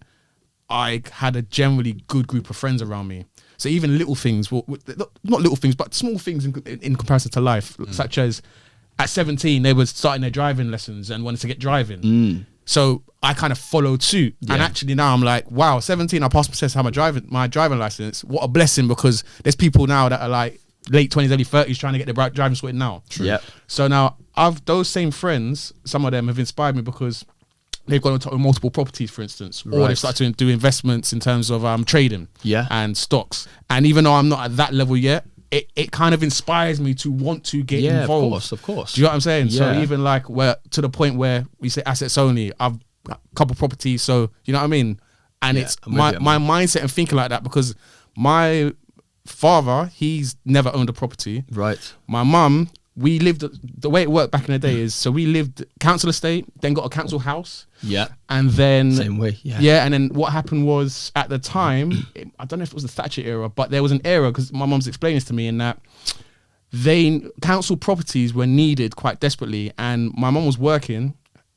I had a generally good group of friends around me. So even little things, well, not little things, but small things in comparison to life, such as at 17, they were starting their driving lessons and wanted to get driving. So I kind of followed suit. And actually now I'm like, wow, 17, I passed my test, have my driving license. What a blessing, because there's people now that are like late 20s, early 30s trying to get their driving sorted now. Yeah. So now those same friends, some of them have inspired me because they've gone on multiple properties, for instance, or they've started to do investments in terms of trading and stocks. And even though I'm not at that level yet, it kind of inspires me to want to get involved. Of course. Do you know what I'm saying? Yeah. So even like we're to the point where we say assets only, I've got a couple properties, so you know what I mean? And it's my mindset and thinking like that, because my father, he's never owned a property. Right. My mum, we lived, the way it worked back in the day is, so we lived council estate, then got a council house. Yeah. And then same way. Yeah. Yeah. And then what happened was, at the time, I don't know if it was the Thatcher era, but there was an era, because my mum's explaining this to me, in that council properties were needed quite desperately. And my mum was working,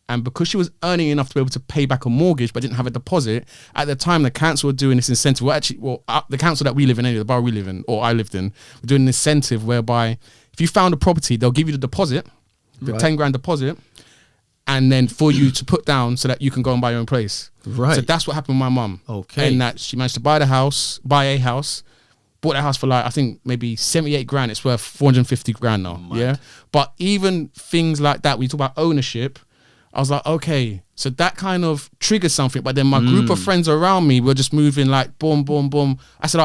and because she was earning enough to be able to pay back a mortgage but didn't have a deposit, at the time the council were doing this incentive. The council that we live in, anyway, the borough we live in, or I lived in, were doing an incentive whereby if you found a property, they'll give you the deposit, the 10 grand deposit, and then for you to put down so that you can go and buy your own place. Right. So that's what happened with my mum. Okay. And that she managed to buy a house, bought that house for like, I think maybe 78 grand. It's worth 450 grand now. Yeah. But even things like that, when you talk about ownership, I was like, okay, so that kind of triggers something. But then my group of friends around me were just moving like boom, boom, boom. I said,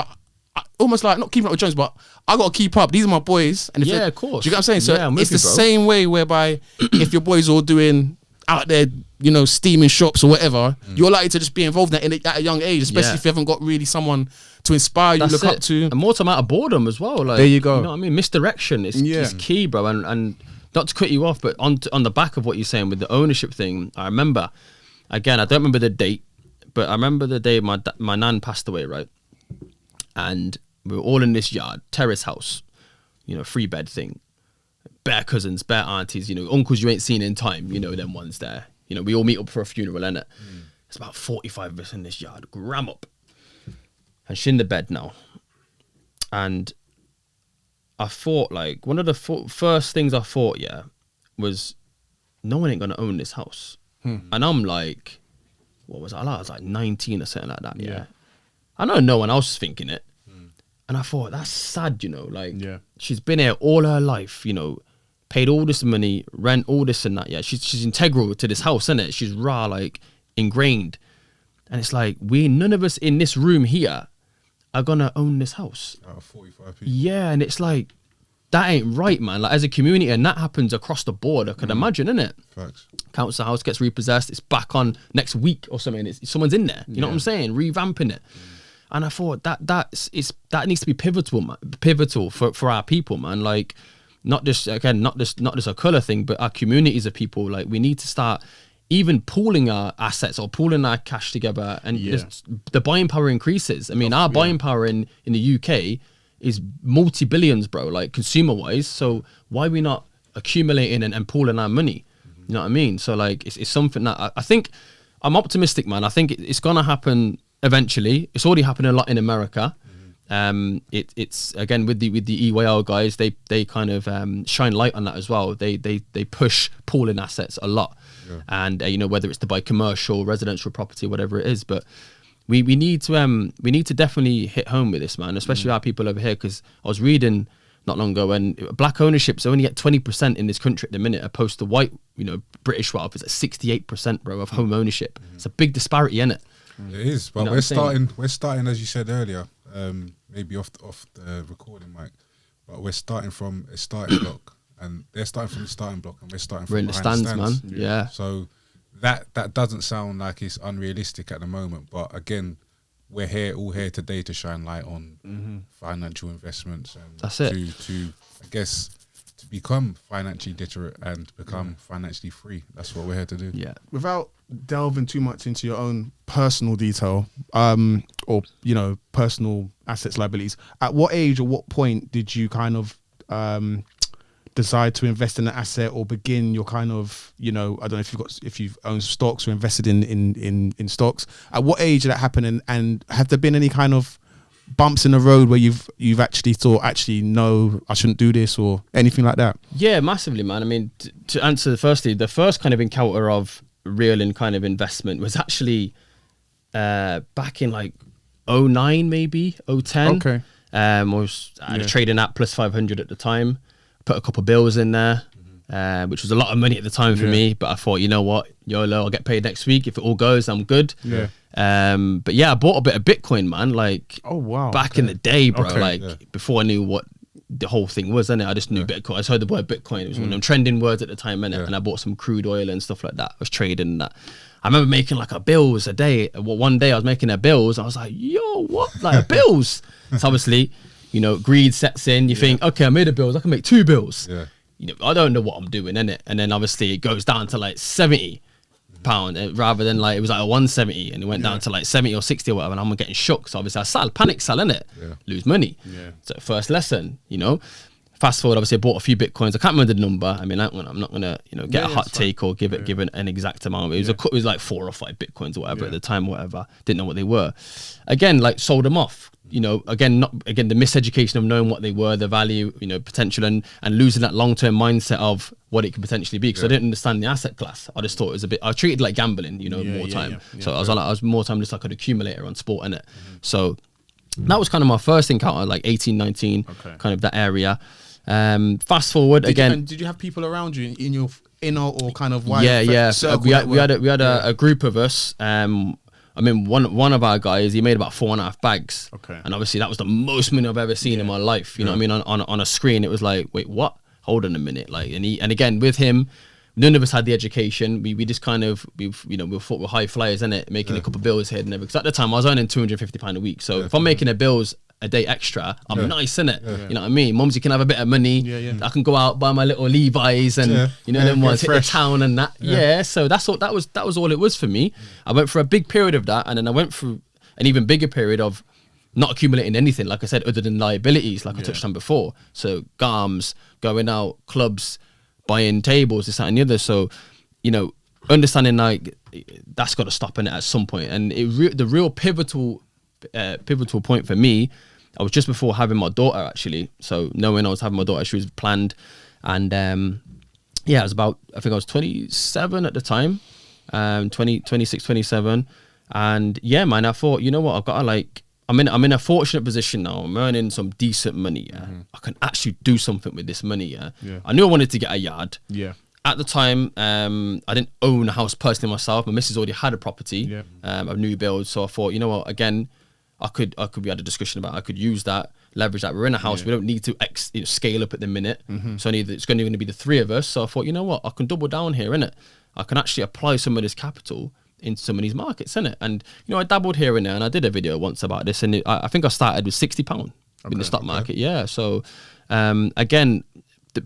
I almost like not keeping up with Jones, but I got to keep up. These are my boys. And if of course. Do you get what I'm saying? So I'm it's with the you, bro. same way whereby if your boys all doing out there, you know, steaming shops or whatever, you're likely to just be involved in that at a young age, especially if you haven't got really someone to inspire you, look up to. And more time out of boredom as well. Like, there you go. You know what I mean? Misdirection is key, bro. And not to cut you off, but on the back of what you're saying with the ownership thing, I remember, again, I don't remember the date, but I remember the day my nan passed away, right? And we were all in this yard, terrace house, you know, 3-bed thing. Bare cousins, bare aunties, you know, uncles you ain't seen in time, you know, them ones there. You know, we all meet up for a funeral, innit? It's about 45 of us in this yard, gram up. And she's in the bed now. And I thought, like, one of the first things I thought, was no one ain't gonna own this house. And I'm like, what was I? I was like 19 or something like that. Yeah. I know no one else is thinking it. And I thought, that's sad, you know, like she's been here all her life, you know, paid all this money, rent, all this and that. Yeah. She's integral to this house, isn't it? She's like ingrained. And it's like, none of us in this room here are gonna own this house. Out of 45 people. Yeah. And it's like, that ain't right, man. Like, as a community, and that happens across the board, I could imagine, innit? Facts. Council house gets repossessed, it's back on next week or something. Someone's in there, you know what I'm saying? Revamping it. And I thought that needs to be pivotal, man, pivotal for our people, man. Like, not just a color thing, but our communities of people. Like, we need to start even pooling our assets or pooling our cash together, and the buying power increases. I mean, our buying power in the UK is multi-billions, bro, like consumer wise. So why are we not accumulating and pooling our money? You know what I mean? So like, it's something that I think I'm optimistic, man. I think it's gonna happen eventually. It's already happening a lot in America. It's again with the EYL guys, they kind of shine light on that as well. They push pooling assets a lot, and you know, whether it's to buy commercial, residential property, whatever it is. But we need to definitely hit home with this, man, especially our people over here. Because I was reading not long ago, and black ownership's only at 20% in this country at the minute, opposed to white, you know, British wealth is at 68%, bro, of home ownership. It's a big disparity, isn't it? It is, but You know we're starting, as you said earlier, maybe off the recording mic, but we're starting from a starting block, and they're starting from the starting block, and we're starting from We're in the behind stands, man. Yeah. So that doesn't sound like it's unrealistic at the moment, but again, we're all here today to shine light on financial investments, and That's it. to I guess to become financially literate and become financially free. That's what we're here to do. Yeah. Without delving too much into your own personal detail, or you know, personal assets, liabilities, at what age or what point did you kind of decide to invest in an asset, or begin your kind of, you know, I don't know if you've owned stocks or invested in stocks? At what age did that happen, and have there been any kind of bumps in the road where you've actually thought, actually, no, I shouldn't do this, or anything like that? Yeah, massively, man. I mean, to answer the first kind of encounter of real and kind of investment was actually back in like 09, maybe 010. Okay. I had a trading app plus 500 at the time. Put a couple of bills in there, which was a lot of money at the time for me. But I thought, you know what, YOLO, I'll get paid next week. If it all goes, I'm good. Yeah. But yeah, I bought a bit of Bitcoin, man. Like, Oh wow. back in the day, bro. Okay. Like before I knew what the whole thing was, innit? I just knew Bitcoin. I just heard the word Bitcoin. It was one of them trending words at the time, innit? Yeah. And I bought some crude oil and stuff like that. I was trading that. I remember making like a bills a day. Well, one day I was making a bills. I was like, yo, what? Like a bills? So obviously, you know, greed sets in. You think, okay, I made a bills. I can make 2 bills. Yeah. You know, I don't know what I'm doing, innit? And then obviously it goes down to like £70 rather than like, it was like a 170 and it went down to like 70 or 60 or whatever, and I'm getting shook. So obviously I panic sell, innit? Yeah. Lose money. Yeah. So first lesson, you know. Fast forward, obviously I bought a few Bitcoins. I can't remember the number. I mean, I'm not gonna, you know, get a hot take or give an exact amount. It was like 4 or 5 Bitcoins or whatever at the time, whatever. Didn't know what they were. Again, like sold them off. You know, again the miseducation of knowing what they were, the value, you know, potential, and losing that long-term mindset of what it could potentially be, because I didn't understand the asset class. I just thought it was I treated it like gambling, you know, more time. So I was more time just like an accumulator on sport, innit? So that was kind of my first encounter, like 18, 19, kind of that area. Fast forward again. Did you have people around you in your inner or kind of wide circle? We had a group of us. I mean, one of our guys, he made about 4.5 bags. Okay. And obviously that was the most money I've ever seen in my life. You know what I mean? On a screen, it was like, wait, what? Hold on a minute. Like, and again, with him, none of us had the education. We just kind of, we thought we're high flyers, innit? Making a couple of bills here and everything. Because at the time I was earning £250 a week. So if I'm making a bills a day extra, I'm nice, innit? You know what I mean? Mumsy can have a bit of money. I can go out, buy my little Levi's and you know them ones, hit the town and that. So that was all it was for me. I went through a big period of that, and then I went through an even bigger period of not accumulating anything, like I said, other than liabilities, like I touched on before. So GARMs, going out, clubs, buying tables, this, that, and the other. So, you know, understanding like that's got to stop in it at some point. And the real pivotal point for me, I was just before having my daughter, actually. So knowing I was having my daughter, she was planned. And I was about, I think I was 27 at the time, 26, 27. And yeah, man, I thought, you know what, I've got to like, I'm in a fortunate position now. I'm earning some decent money. I can actually do something with this money. I knew I wanted to get a yard. At the time, I didn't own a house personally myself. My missus already had a property, a new build. So I thought, you know what, again, we had a discussion about, I could use that, leverage that. We're in a house. We don't need to scale up at the minute. So it's going to be the 3 of us. So I thought, you know what, I can double down here, innit? I can actually apply some of this capital into some of these markets, innit? And, you know, I dabbled here and there, and I did a video once about this, and I think I started with £60 in the stock market. So again,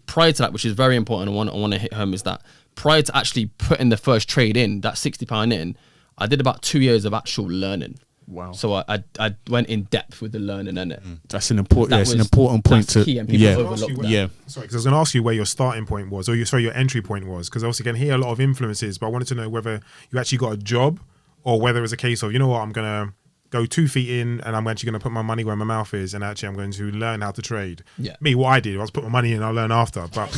prior to that, which is very important, I want to hit home, is that prior to actually putting the first trade in, that £60 in, I did about 2 years of actual learning. Wow. So I went in depth with the learning in it. That's an important. It's an important point that's to. key, and people Yeah. overlook that. Yeah. Sorry, because I was going to ask you where your starting point was, or your entry point was, because obviously you can hear a lot of influences, but I wanted to know whether you actually got a job or whether it was a case of, you know what, I'm going to go 2 feet in and I'm actually going to put my money where my mouth is, and actually I'm going to learn how to trade. Yeah. Me, what I did was put my money in and I'll learn after. But,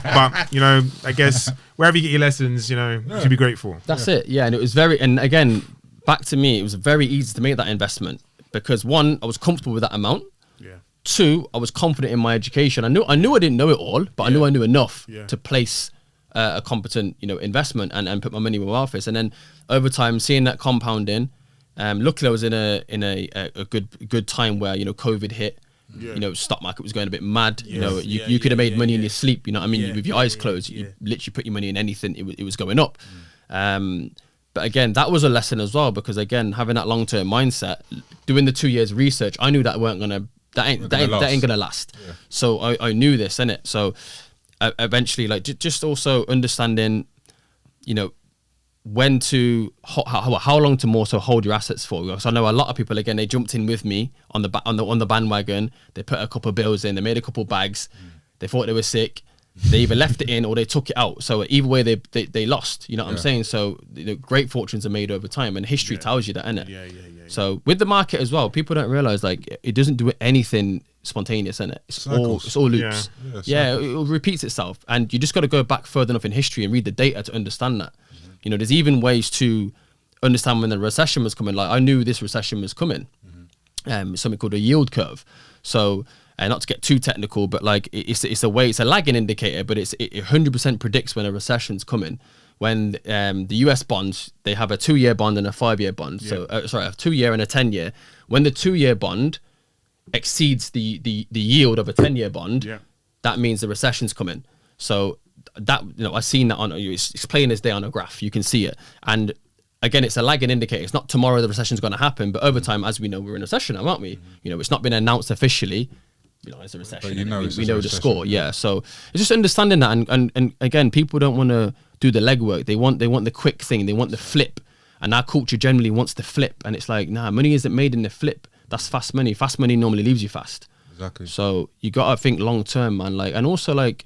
but, you know, I guess wherever you get your lessons, you know, you should be grateful. That's it. Yeah. And it was very, and again, back to me, it was very easy to make that investment because 1, I was comfortable with that amount. Yeah. 2, I was confident in my education. I knew I didn't know it all, but I knew I knew enough to place a competent, you know, investment and put my money where my mouth is. And then over time, seeing that compounding, luckily I was in a good time where, you know, COVID hit. You know, stock market was going a bit mad. You know, you could have made money in your sleep. You know what I mean? With your eyes closed, you literally put your money in anything. It was going up. But again, that was a lesson as well, because again, having that long-term mindset, doing the 2 years research, I knew that ain't gonna last. Yeah. So I knew this, innit? So eventually, like just also understanding, you know, when to how long to more so hold your assets for. Because I know a lot of people, again, they jumped in with me on the bandwagon. They put a couple of bills in, they made a couple of bags. They thought they were sick. They either left it in or they took it out. So either way, they lost. You know what I'm saying? So great fortunes are made over time, and history tells you that, innit? Yeah. So with the market as well, people don't realize like it doesn't do anything spontaneous, innit? It's all loops. Yeah, it repeats itself, and you just got to go back further enough in history and read the data to understand that. You know, there's even ways to understand when the recession was coming. Like I knew this recession was coming. Something called a yield curve. So. Not to get too technical, but like it's a lagging indicator, but it 100% predicts when a recession's coming. When the US bonds, they have a 2-year bond and a 5-year bond. So a 2-year and a 10-year. When the 2-year bond exceeds the yield of a 10-year bond, that means the recession's coming. So that, you know, I've seen that it's plain as day on a graph. You can see it. And again, it's a lagging indicator. It's not tomorrow the recession's going to happen, but over time, as we know, we're in a recession now, aren't we? You know, it's not been announced officially. You know, it's a recession. But you know, we know the score. Yeah. So it's just understanding that, and again, people don't want to do the legwork. They want the quick thing. They want the flip, and our culture generally wants the flip. And it's like, nah, money isn't made in the flip. That's fast money. Fast money normally leaves you fast. Exactly. So you gotta think long term, man. Like, and also like,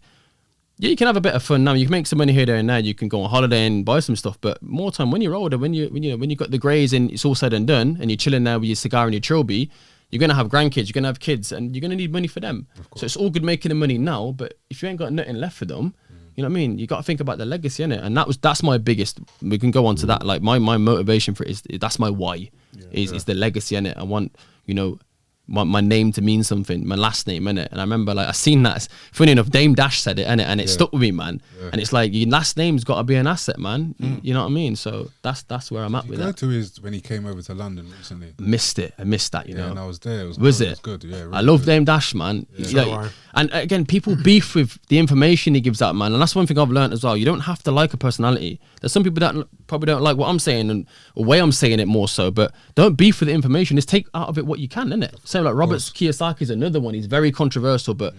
yeah, you can have a bit of fun now. You can make some money here, there, and there. You can go on holiday and buy some stuff. But more time when you're older, when you got the greys and it's all said and done, and you're chilling there with your cigar and your trilby. You're going to have grandkids, you're going to have kids, and you're going to need money for them. So it's all good making the money now, but if you ain't got nothing left for them, you know what I mean? You got to think about the legacy, innit? And that's my biggest, we can go on to that. Like my motivation for it is, that's my why, is the legacy, innit? I want, you know, my name to mean something, my last name, innit? And I remember, like, I seen that. Funny enough, Dame Dash said it, innit? And it stuck with me, man. And it's like, your last name's got to be an asset, man. You know what I mean? So that's where I'm at with that. To his when he came over to London recently. Missed it. I missed that, you know. And I was there. It was good. Yeah, really I love good. Dame Dash, man. Like, and again, people beef with the information he gives out, man. And that's one thing I've learned as well. You don't have to like a personality. There's some people that probably don't like what I'm saying and the way I'm saying it more so, but don't beef with the information. Just take out of it what you can, innit? Same like Robert Kiyosaki is another one. He's very controversial, but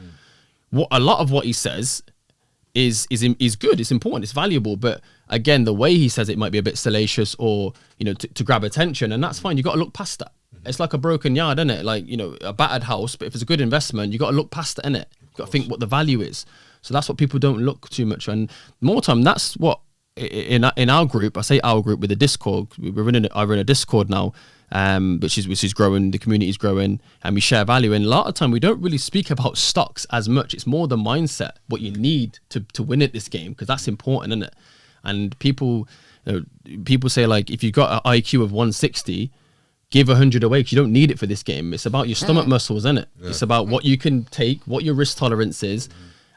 a lot of what he says is good. It's important. It's valuable. But again, the way he says it might be a bit salacious or, you know, to grab attention, and that's fine. You got to look past that. It's like a broken yard, isn't it? Like, you know, a battered house, but if it's a good investment, you got to look past it, innit? You got to think what the value is. So that's what people don't look too much. And more time, that's what in our group, I say our group with the Discord, I run a Discord now, which is growing, the community is growing, and we share value. And a lot of time we don't really speak about stocks as much. It's more the mindset, what you need to win at this game, because that's important, isn't it? And people say, like, if you've got an IQ of 160, give 100 away, because you don't need it for this game. It's about your stomach muscles, isn't it? It's about what you can take, what your risk tolerance is,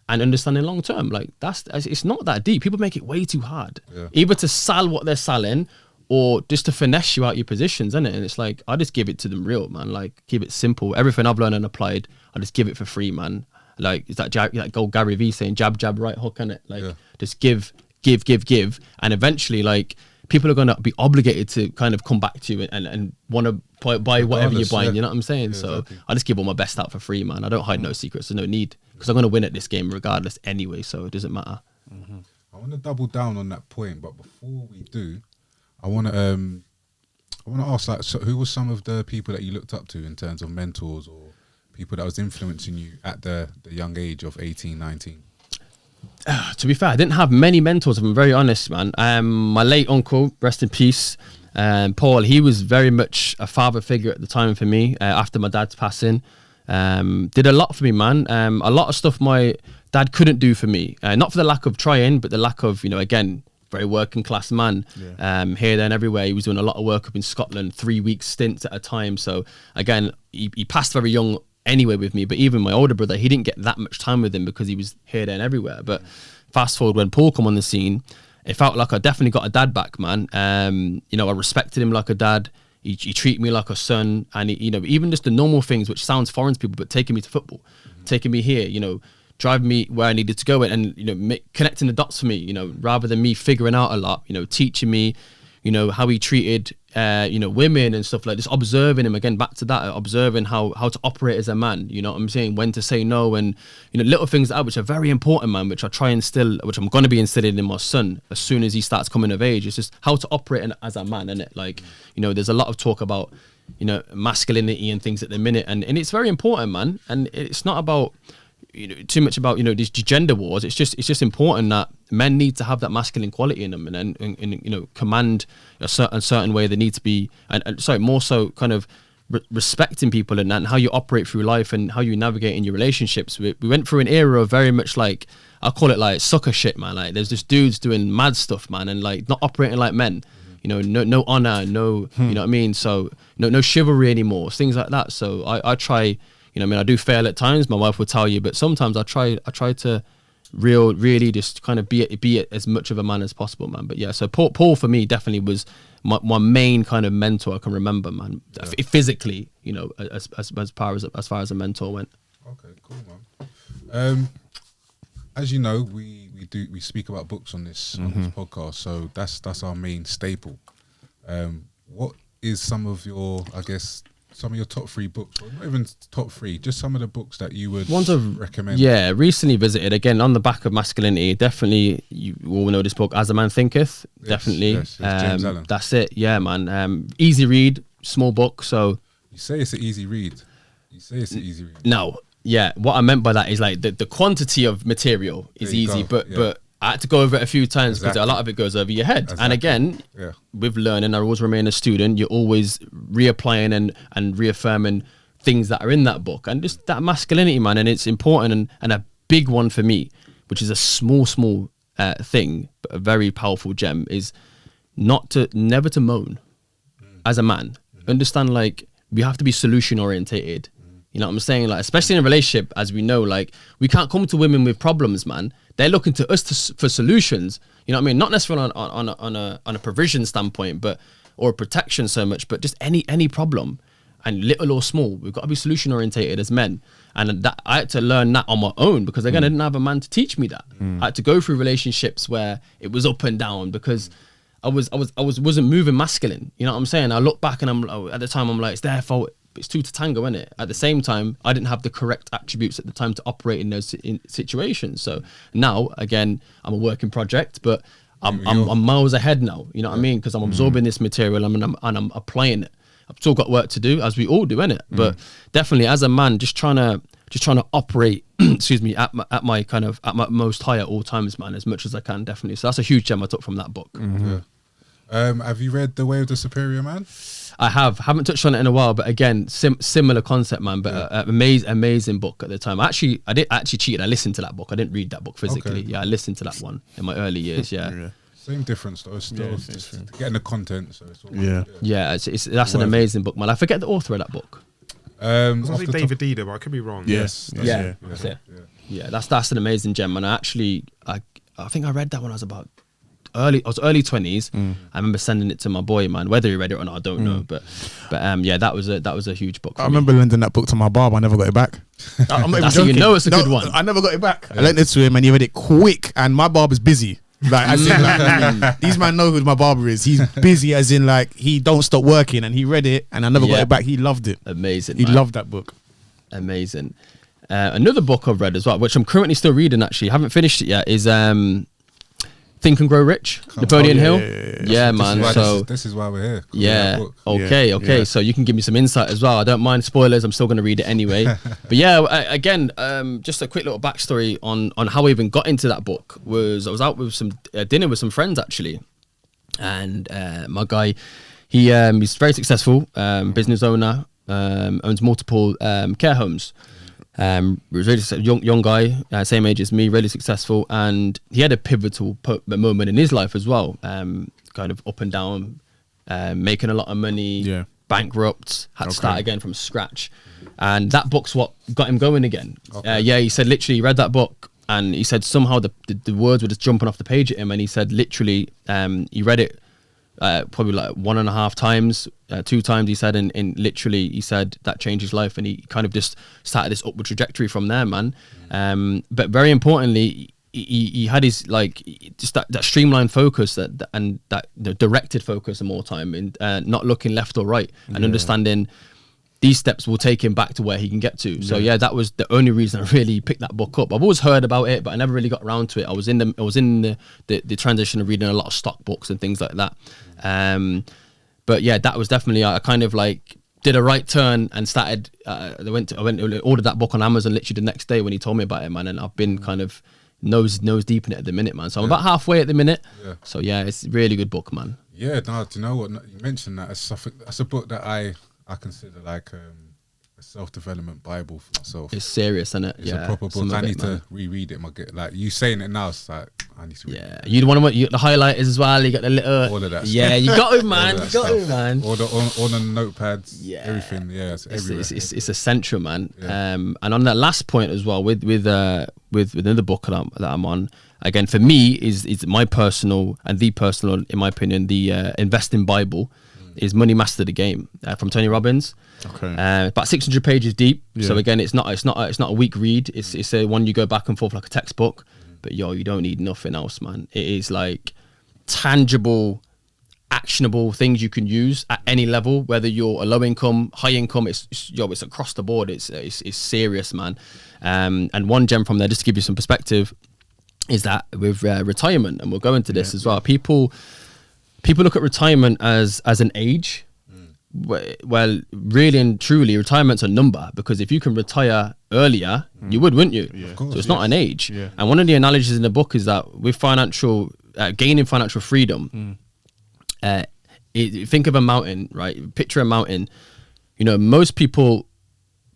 and understanding long term. Like, it's not that deep. People make it way too hard, either to sell what they're selling or just to finesse you out your positions, isn't it? And it's like, I just give it to them real, man. Like, keep it simple. Everything I've learned and applied, I just give it for free, man. Like, is that old Gary Vee saying jab, jab, right hook, innit? Like, just give. And eventually, like, people are going to be obligated to kind of come back to you and want to buy whatever you're Regardless, buying. yeah. You know what I'm saying? Yeah, so exactly. I just give all my best out for free, man. I don't hide no secrets. There's no need, because I'm going to win at this game regardless anyway. So it doesn't matter. I want to double down on that point, but before we do, I want to ask, like, so who were some of the people that you looked up to in terms of mentors or people that was influencing you at the young age of 18, 19? To be fair, I didn't have many mentors, if I'm very honest, man. My late uncle, rest in peace, Paul, he was very much a father figure at the time for me after my dad's passing. Did a lot for me, man. A lot of stuff my dad couldn't do for me. Not for the lack of trying, but the lack of, again, very working class man. Here, there and everywhere. He was doing a lot of work up in Scotland, 3-week stints at a time. So again, he passed very young anyway with me, but even my older brother, he didn't get that much time with him because he was here, there and everywhere. But fast forward, when Paul come on the scene, it felt like I definitely got a dad back, man. I respected him like a dad. He treated me like a son, and even just the normal things which sounds foreign to people, but taking me to football, taking me here, driving me where I needed to go, and connecting the dots for me, rather than me figuring out a lot, teaching me, how he treated women and stuff, like just observing him, again back to that, observing how to operate as a man, you know what I'm saying, when to say no, and little things like that which are very important, man, which I try and instill, which I'm going to be instilling in my son as soon as he starts coming of age. It's just how to operate as a man, innit? Like, there's a lot of talk about masculinity and things at the minute, and it's very important, man, and it's not about too much about these gender wars. It's just important that men need to have that masculine quality in them, and command a certain way. They need to be, and sorry, more so kind of respecting people and how you operate through life and how you navigate in your relationships. We went through an era of very much like, I'll call it like sucker shit, man. Like there's just dudes doing mad stuff, man, and like not operating like men. No honor, no, you know what I mean. So no chivalry anymore, things like that. So I try. I do fail at times. My wife will tell you, but sometimes I try to really just kind of be as much of a man as possible, man. But yeah, so Paul for me definitely was my main kind of mentor I can remember, man. Yeah. Physically, as far as a mentor went. Okay, cool, man. As you know, we speak about books on this podcast, so that's our main staple. What is some of your top 3 books, or not even top 3, just some of the books that you would recommend? Yeah, recently visited, again, on the back of masculinity, definitely, you all know this book, As a Man Thinketh, definitely. Yes, James Allen. That's it, yeah, man. Easy read, small book, so... You say it's an easy read. No, yeah, what I meant by that is like the quantity of material is easy, but I had to go over it a few times because a lot of it goes over your head. Exactly. And again, with learning, I always remain a student. You're always reapplying and reaffirming things that are in that book. And just that masculinity, man, and it's important, and a big one for me, which is a small thing, but a very powerful gem, is never to moan as a man. Understand, like, we have to be solution orientated. You know what I'm saying? Like, especially in a relationship, as we know, like, we can't come to women with problems, man. They're looking to us for solutions. You know what I mean? Not necessarily on a provision standpoint, or a protection so much, but just any problem, and little or small. We've got to be solution orientated as men, and that I had to learn that on my own, because again, I didn't have a man to teach me that. I had to go through relationships where it was up and down because I wasn't moving masculine. You know what I'm saying? I look back and at the time I'm like, it's their fault. It's two to tango, isn't it? At the same time, I didn't have the correct attributes at the time to operate in those situations. So now, again, I'm a working project, but I'm miles ahead now. You know what I mean? Because I'm absorbing this material and I'm applying it. I've still got work to do, as we all do, innit? But definitely, as a man, just trying to operate, excuse me, at my most high at all times, man, as much as I can, definitely. So that's a huge gem I took from that book. Yeah. Have you read The Way of the Superior Man? I haven't touched on it in a while, but again, similar concept, man. But amazing book at the time. I did cheat. I listened to that book. I didn't read that book physically. Okay. Yeah, I listened to that one in my early years. Yeah. Same difference though. It's still just getting the content. So it's all that's an amazing book, man. I forget the author of that book. I was going to say David Dida, but I could be wrong. Yes. That's it. Yeah, that's an amazing gem, and I think I read that when I was about early 20s. I remember sending it to my boy, man. Whether he read it or not, I don't know. But yeah, that was a huge book. I remember lending that book to my barber. I never got it back. I'm not even That's joking. it's a good one. I never got it back. I lent it to him and he read it quick. And my barber's busy. Like, as in, like, these man know who my barber is. He's busy, as in, like, he don't stop working, and he read it, and I never got Yeah. it back. He loved it. Amazing. He man. loved that book. Amazing. Another book I've read as well, which I'm currently still reading, actually, haven't finished it yet, is Think and Grow Rich, Napoleon yeah, Hill. yeah, Yeah, man. So this is why we're here. 'cause we yeah. have a book. Okay. Yeah. So you can give me some insight as well. I don't mind spoilers. I'm still going to read it anyway. But yeah, again, just a quick little backstory on how I even got into that book was I was out with some dinner with some friends actually, and my guy, he's very successful, business owner, owns multiple care homes. Was really young guy, same age as me, really successful, and he had a pivotal moment in his life as well. Kind of up and down, making a lot of money, Yeah. bankrupt, had to start again from scratch, and that book's what got him going again. Yeah, he said literally he read that book, and he said somehow the words were just jumping off the page at him, and he said literally he read it probably like 1.5 times, 2 times he said, and literally he said that changed his life, and he kind of just started this upward trajectory from there, man. But very importantly, he had his like just that streamlined focus and that directed focus more time, and not looking left or right, and understanding these steps will take him back to where he can get to. So yeah, that was the only reason I really picked that book up. I've always heard about it, but I never really got around to it. I was in the transition of reading a lot of stock books and things like that. But yeah, that was definitely, I kind of like did a right turn and started. I went and ordered that book on Amazon literally the next day when he told me about it, man. And I've been kind of nose deep in it at the minute, man. So I'm about halfway at the minute. Yeah. So yeah, it's a really good book, man. Yeah, no, do you know what? You mentioned that. That's a book that I consider like a self-development Bible for myself. It's serious, isn't it? It's a proper book. I need to reread it. Like you saying it now, it's like I need to read it. You want the highlighters as well. You got the little all of that. Yeah, stuff. you got it, man. You got it, man. All the notepads. Yeah, everything. Yeah, it's everywhere. It's essential, man. Yeah. And on that last point as well, with another book that I'm on. Again, for me, is my personal, in my opinion, the investing Bible. Is Money Master the Game from Tony Robbins. Okay. About 600 pages deep. Yeah. So again, it's not a weak read. It's a one you go back and forth like a textbook. But you don't need nothing else, man. It is like tangible, actionable things you can use at any level, whether you're a low income, high income. It's across the board. It's serious, man. And one gem from there, just to give you some perspective, is that with retirement, and we'll go into this as well. People look at retirement as an age. Well, really and truly, retirement's a number, because if you can retire earlier, you would, wouldn't you? Yeah. Course, so it's not an age. Yeah. And one of the analogies in the book is that with gaining financial freedom, think of a mountain, right? Picture a mountain. Most people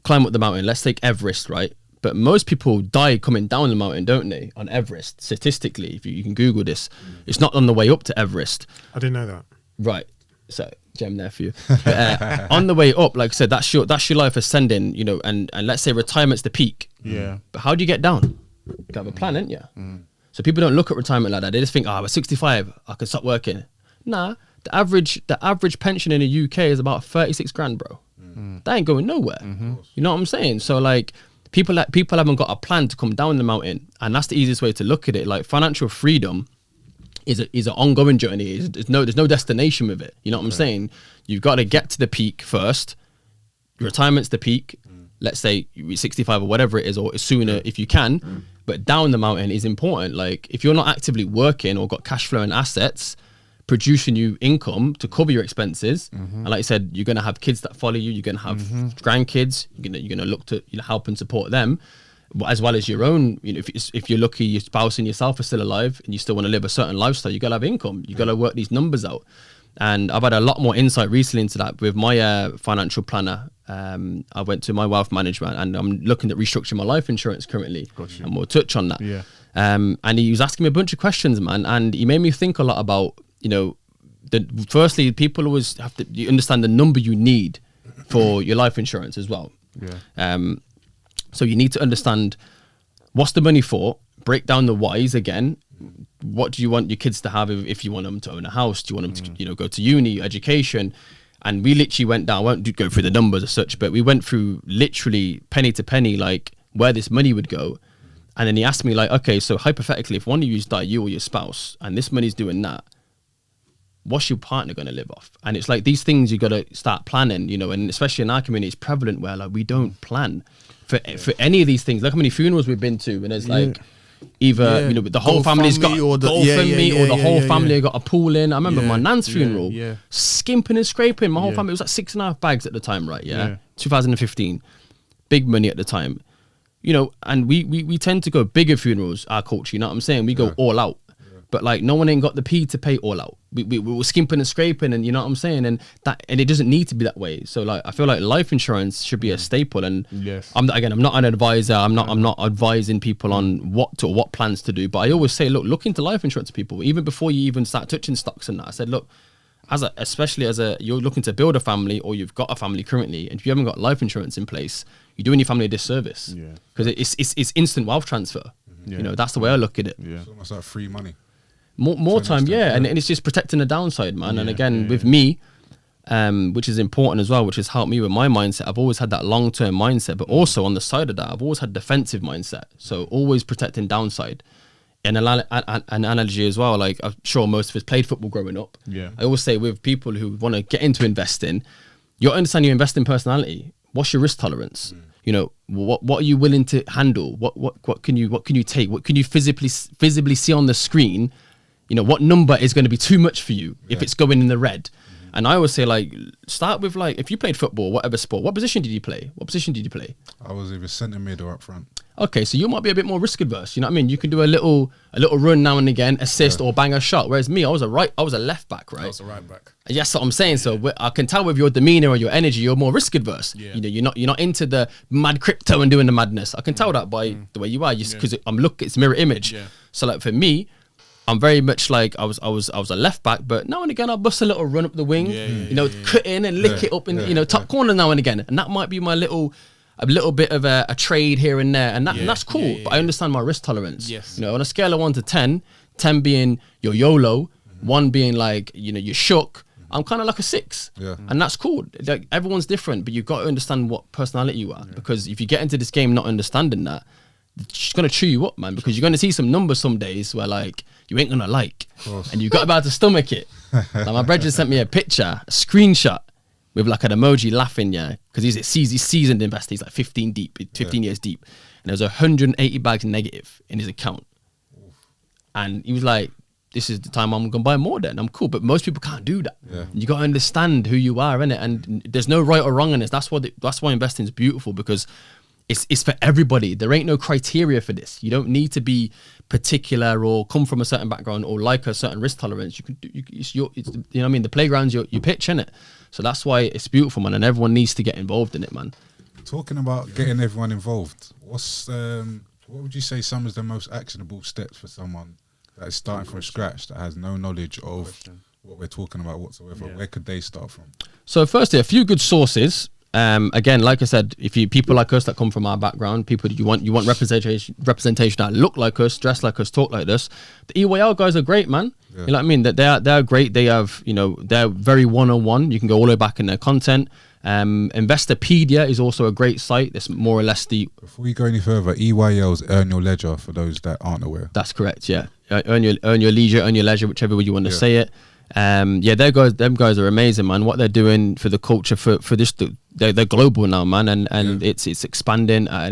climb up the mountain. Let's take Everest, right? But most people die coming down the mountain, don't they? On Everest, statistically, if you can Google this, it's not on the way up to Everest. I didn't know that. Right. So, gem there for you. But, on the way up, like I said, that's your life ascending, and let's say retirement's the peak. Yeah. But how do you get down? You have a plan, ain't you? So people don't look at retirement like that. They just think, we're 65, I can stop working. Nah, the average pension in the UK is about 36 grand, bro. That ain't going nowhere. You know what I'm saying? So like, people haven't got a plan to come down the mountain, and that's the easiest way to look at it. Like, financial freedom is an ongoing journey. There's no destination with it. You know what I'm saying? You've got to get to the peak first. Retirement's the peak. Let's say you're 65 or whatever it is, or sooner if you can. But down the mountain is important. Like, if you're not actively working or got cash flow and assets producing you income to cover your expenses, and like you said, you're going to have kids that follow you, you're going to have grandkids, you're going to look to help and support them, as well as your own. If you're lucky, your spouse and yourself are still alive and you still want to live a certain lifestyle, you got to have income, you got to work these numbers out. And I've had a lot more insight recently into that with my financial planner. I went to my wealth management, and I'm looking at restructuring my life insurance currently, and we'll touch on that. Yeah. And he was asking me a bunch of questions, man, and he made me think a lot about, firstly, people always have to understand the number you need for your life insurance as well. Yeah. So you need to understand what's the money for, break down the whys again. What do you want your kids to have if you want them to own a house? Do you want them to, go to uni, education? And we literally went down, I won't go through the numbers as such, but we went through literally penny to penny, like where this money would go. And then he asked me like, okay, so hypothetically, if one of you die, you or your spouse, and this money's doing that, what's your partner going to live off? And it's like these things you got to start planning, you know, and especially in our community, it's prevalent where like we don't plan for any of these things. Look how many funerals we've been to, and there's like either you know the whole family's got or the or the whole family got a pool in. I remember my nan's funeral, yeah. skimping and scraping. My whole Yeah. family, it was like 6.5 bags at the time, right? Yeah. 2015, big money at the time, you know. And we tend to go bigger funerals. Our culture, you know what I'm saying? We go all out. But like no one ain't got the P to pay all out. We were skimping and scraping, and you know what I'm saying, and it doesn't need to be that way. So like I feel like life insurance should be a staple. And Yes. I'm not an advisor. I'm not advising people on what plans to do. But I always say, look into life insurance, people. Even before you even start touching stocks and that, I said, look, especially as you're looking to build a family or you've got a family currently, and if you haven't got life insurance in place, you're doing your family a disservice. Yeah. Because it's instant wealth transfer. Yeah. You know, that's the way I look at it. Yeah. It's almost like free money. More To time, an extent, yeah. yeah. And it's just protecting the downside, man. And Yeah, again, with me, which is important as well, which has helped me with my mindset. I've always had that long-term mindset, but also on the side of that, I've always had defensive mindset. So always protecting downside. And an analogy as well, like I'm sure most of us played football growing up. Yeah. I always say with people who want to get into investing, you understand your investing personality. What's your risk tolerance? You know, what are you willing to handle? What can you take? What can you visibly see on the screen? You know, what number is going to be too much for you if it's going in the red? And I always say, like, start with, like, if you played football, whatever sport, what position did you play? I was either centre mid or up front. Okay, so you might be a bit more risk adverse. You know what I mean? You can do a little run now and again, assist or bang a shot. Whereas me, I was a left back, right? I was a right back. And that's what I'm saying. So I can tell with your demeanor or your energy, you're more risk adverse. Yeah. You know, you're not into the mad crypto and doing the madness. I can tell that by the way you are, because it's mirror image. Yeah. So like for me, I'm very much like I was a left back, but now and again I'll bust a little run up the wing, cut in and lick it up in top corner now and again, and that might be a little bit of a trade here and there, and that's cool. But I understand my risk tolerance. Yes. You know, on a scale of 1 to 10, 10 being your YOLO, 1 being like you're shook. I'm kind of like a 6, and that's cool. Like everyone's different, but you've got to understand what personality you are, because if you get into this game not understanding that, it's gonna chew you up, man. Because you're gonna see some numbers some days where like you ain't gonna like, and you got to be able to stomach it. Like my brother just sent me a picture, a screenshot with like an emoji laughing, because he's seasoned investor. He's like 15 years deep, and there's 180 bags negative in his account, and he was like, this is the time I'm gonna buy more then. I'm cool, but most people can't do that. You got to understand who you are, innit? And there's no right or wrong in this. That's why investing is beautiful, because it's for everybody. There ain't no criteria for this. You don't need to be particular or come from a certain background or like a certain risk tolerance. You can do, it's you know what I mean? The playground's your pitch, innit? So that's why it's beautiful, man, and everyone needs to get involved in it, man. Talking about getting everyone involved, what would you say some of the most actionable steps for someone that is starting from scratch, that has no knowledge of what we're talking about whatsoever? Where could they start from? So firstly, a few good sources. Again, like I said, if you people like us that come from our background, people you want representation that look like us, dress like us, talk like us. The EYL guys are great, man. You know what I mean? That they're great. They have, they're very one-on-one. You can go all the way back in their content. Investopedia is also a great site. That's more or less the. Before we go any further, EYL's Earn Your Ledger for those that aren't aware. That's correct. Yeah, earn your leisure, whichever way you want to say it. Them guys are amazing, man. What they're doing for the culture, for this, they're global now, man, and it's expanding at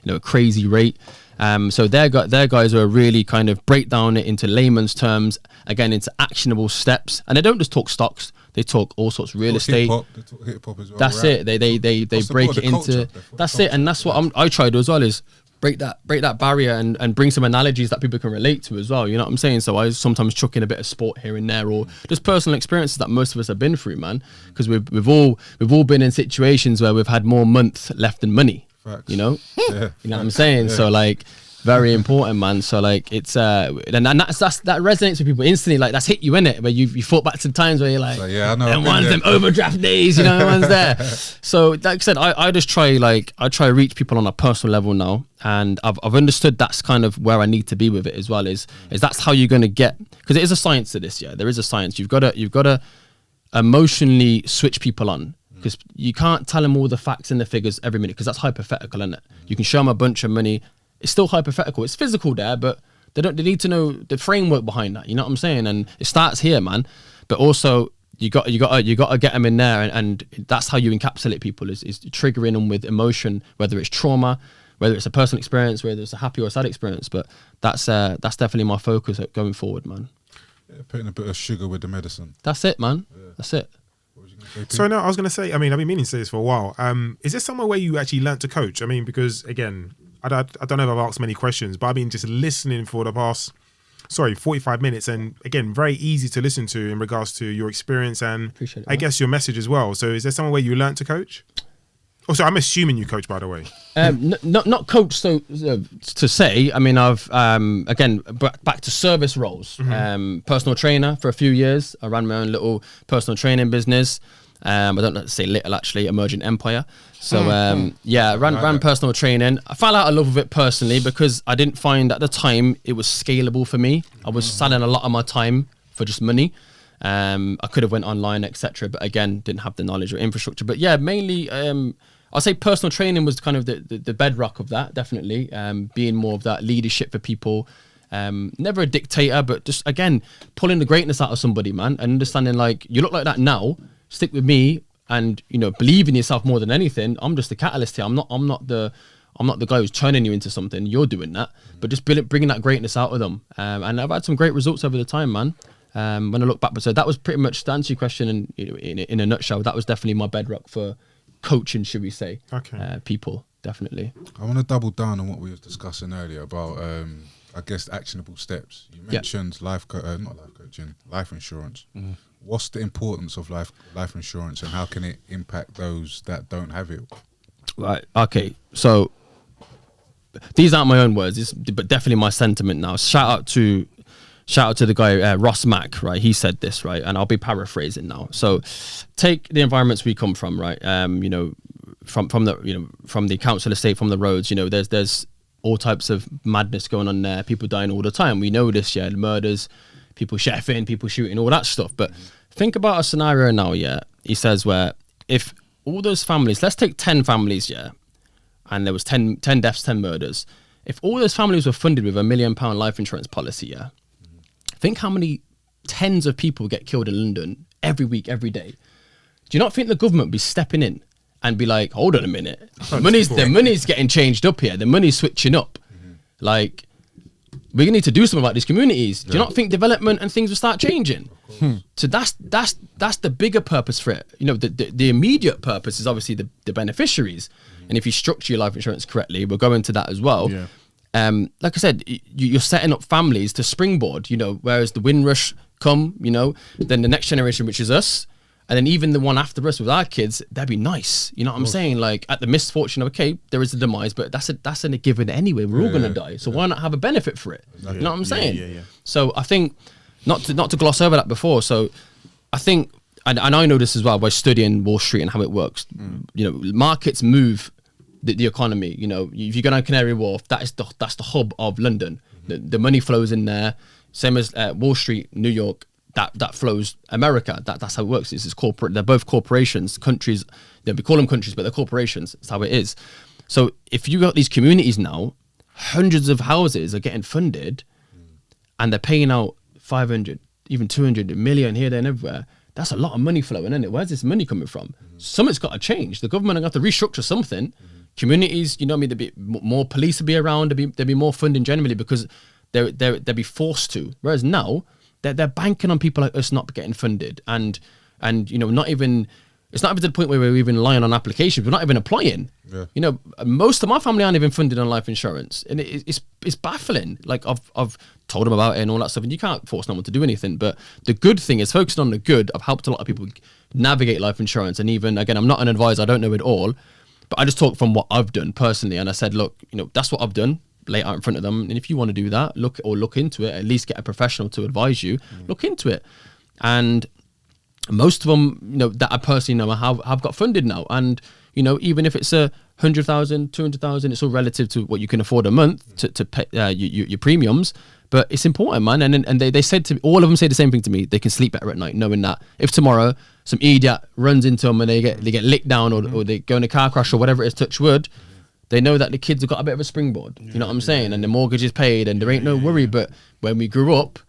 a crazy rate. So their guys are really kind of break down it into layman's terms, again into actionable steps, and they don't just talk stocks. They talk all sorts of real estate. They talk hip-hop as well. That's it. They break it into. That's it, and that's what I try to do as well, is break that barrier and bring some analogies that people can relate to as well. You know what I'm saying? So I sometimes chuck in a bit of sport here and there, or just personal experiences that most of us have been through, man. Because we've all been in situations where we've had more month left than money. Facts. You know? Yeah. You know what I'm saying? So like, very important, man. So like, it's and that resonates with people instantly. Like that's hit you in it, where you thought back to the times where you're like, So, yeah, I know. and one's them overdraft days, you know, one's there. So like I said, I just try to reach people on a personal level now, and I've understood that's kind of where I need to be with it as well. Is that's how you're gonna get, because it is a science to this. Yeah, there is a science. You've got to emotionally switch people on. Because you can't tell them all the facts and the figures every minute, because that's hypothetical, isn't it? You can show them a bunch of money it's still hypothetical. It's physical there, but they need to know the framework behind that. You know what I'm saying? And it starts here, man. But also you got to get them in there, and that's how you encapsulate people is triggering them with emotion, whether it's trauma, whether it's a personal experience, whether it's a happy or a sad experience. But that's definitely my focus going forward, man. Yeah, putting a bit of sugar with the medicine. That's it, man. Yeah. That's it. What was you gonna say, Pete? So no, I was going to say, I mean, I've been meaning to say this for a while. Is there somewhere where you actually learnt to coach? I mean, because again, I don't know if I've asked many questions, but I've been just listening for the past, 45 minutes. And again, very easy to listen to in regards to your experience and Appreciate it, I man. guess your message as well. So is there somewhere where you learnt to coach? Also, I'm assuming you coach, by the way. Not coach, so to say. I mean, I've again back to service roles. Personal trainer for a few years. I ran my own little personal training business. I don't know to say little, actually, emergent empire. So yeah, ran personal training. I fell out of love with it personally because I didn't find at the time it was scalable for me. I was selling a lot of my time for just money. I could have went online, etc. But again, didn't have the knowledge or infrastructure. But yeah, mainly I'll say personal training was kind of the bedrock of that, definitely. Being more of that leadership for people. Never a dictator, but just, again, pulling the greatness out of somebody, man. And understanding, like, you look like that now, stick with me and, believe in yourself more than anything. I'm just the catalyst here. I'm not the guy who's turning you into something. You're doing that. But just bringing that greatness out of them. And I've had some great results over the time, man. When I look back. But so that was pretty much, to answer your question in a nutshell, that was definitely my bedrock for coaching, should we say. Okay. People, definitely. I want to double down on what we were discussing earlier about, I guess, actionable steps. You mentioned not life coaching, life insurance. What's the importance of life insurance, and how can it impact those that don't have it? Right. Okay. So these aren't my own words, but definitely my sentiment now. Shout out to the guy Ross Mack, right? He said this, right? And I'll be paraphrasing now. So take the environments we come from, right? From the council estate, from the roads. There's all types of madness going on there. People dying all the time. We know this, yeah. Murders, people chefing, people shooting, all that stuff. But think about a scenario now, yeah. He says where if all those families, let's take 10 families, yeah, and there was 10 deaths, 10 murders. If all those families were funded with £1 million life insurance policy, yeah, think how many tens of people get killed in London every week, every day. Do you not think the government would be stepping in and be like, hold on a minute, the money's getting changed up here, the money's switching up. Like, we're gonna need to do something about these communities. Do you not think development and things will start changing? So that's the bigger purpose for it. The immediate purpose is obviously the beneficiaries. And if you structure your life insurance correctly, we'll go into that as well. Yeah. Like I said, you're setting up families to springboard, whereas the Windrush come, then the next generation, which is us, and then even the one after us with our kids, that'd be nice. You know what I'm saying? Like, at the misfortune of, okay, there is a demise, but that's a given anyway. We're all going to die. So why not have a benefit for it? You know what I'm saying? Yeah. So I think, not to gloss over that before, so I think, and I know this as well by studying Wall Street and how it works, markets move the economy. If you go down Canary Wharf, that's the hub of London. The money flows in there, same as Wall Street, New York. That flows America. That's how it works. It's corporate. They're both corporations, countries. We call them countries, but they're corporations. That's how it is. So if you got these communities now, hundreds of houses are getting funded, and they're paying out 500, even 200 million here, there, and everywhere. That's a lot of money flowing, isn't it? Where's this money coming from? Something's got to change. The government are going to have to restructure something. Communities, there'd be more police will be around. There'd be more funding generally because they'd be forced to. Whereas now, they're banking on people like us not getting funded, and not even, it's not even to the point where we're even relying on applications. We're not even applying. Yeah. Most of my family aren't even funded on life insurance, and it's baffling. Like, I've told them about it and all that stuff, and you can't force no one to do anything. But the good thing is focusing on the good. I've helped a lot of people navigate life insurance, and even, again, I'm not an advisor. I don't know it all, but I just talk from what I've done personally, and I said, look, that's what I've done. Lay it out in front of them, and if you want to do that, look into it. At least get a professional to advise you. Look into it, and most of them, that I personally know have got funded now. And even if it's 100,000, 200,000, it's all relative to what you can afford a month to pay your premiums. But it's important, man. And they said to me, all of them say the same thing to me. They can sleep better at night knowing that if tomorrow some idiot runs into them and they get licked down or they go in a car crash or whatever it is, touch wood, they know that the kids have got a bit of a springboard. You know what I'm saying? And the mortgage is paid, and there ain't no worry. But when we grew up,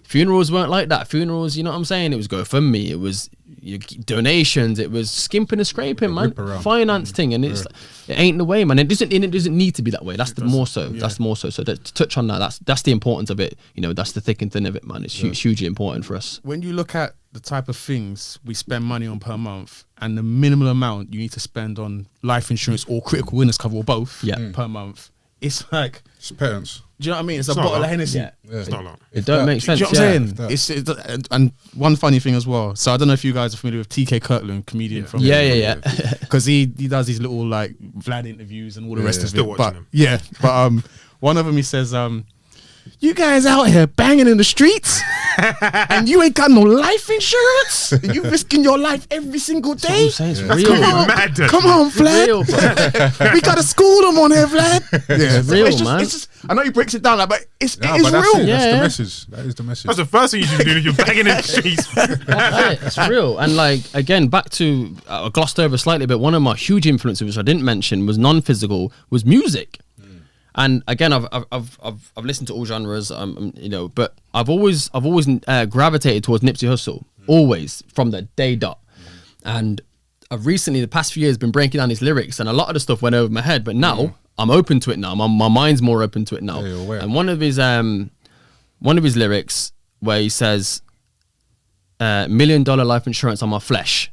funerals weren't like that. Funerals, you know what I'm saying? It was GoFundMe. It was donations. It was skimping and scraping, man. Finance thing, and it's it ain't the way, man. It doesn't need to be that way. That's the more so. That's more so. So to touch on that, that's the importance of it. You know, that's the thick and thin of it, man. It's hugely important for us. When you look at the type of things we spend money on per month and the minimal amount you need to spend on life insurance or critical illness cover or both per month, it's like It's parents. do you know what I mean? It's a not bottle a of lot. Hennessy. Yeah. It's not long. It don't make sense. Do you know what I'm Yeah. saying? And one funny thing as well. So I don't know if you guys are familiar with TK Kirkland, comedian from Yeah. because he does these little like Vlad interviews and all the rest of Still it. watching But them. yeah, but one of them he says, "You guys out here banging in the streets, and you ain't got no life insurance. And you risking your life every single day. It's That's real. gonna be Come on, mad. come on, Vlad. Real, bro. We gotta school them on here, Vlad. Yeah, It's real, just, man. It's just, I know he breaks it down, like, but it is But real. that's it. Yeah. That's the message. That is the message. That's the first thing you should be doing if you're banging in the streets. It's real. And like again, back to I glossed over slightly, but one of my huge influences, which I didn't mention, was non-physical, was music. And again, I've listened to all genres, you know, but I've always gravitated towards Nipsey Hussle, always from the day dot. And I've recently, the past few years, been breaking down his lyrics, and a lot of the stuff went over my head. But now I'm open to it. Now my mind's more open to it now. Yeah, you're aware. And one of his lyrics where he says, $1 million life insurance on my flesh.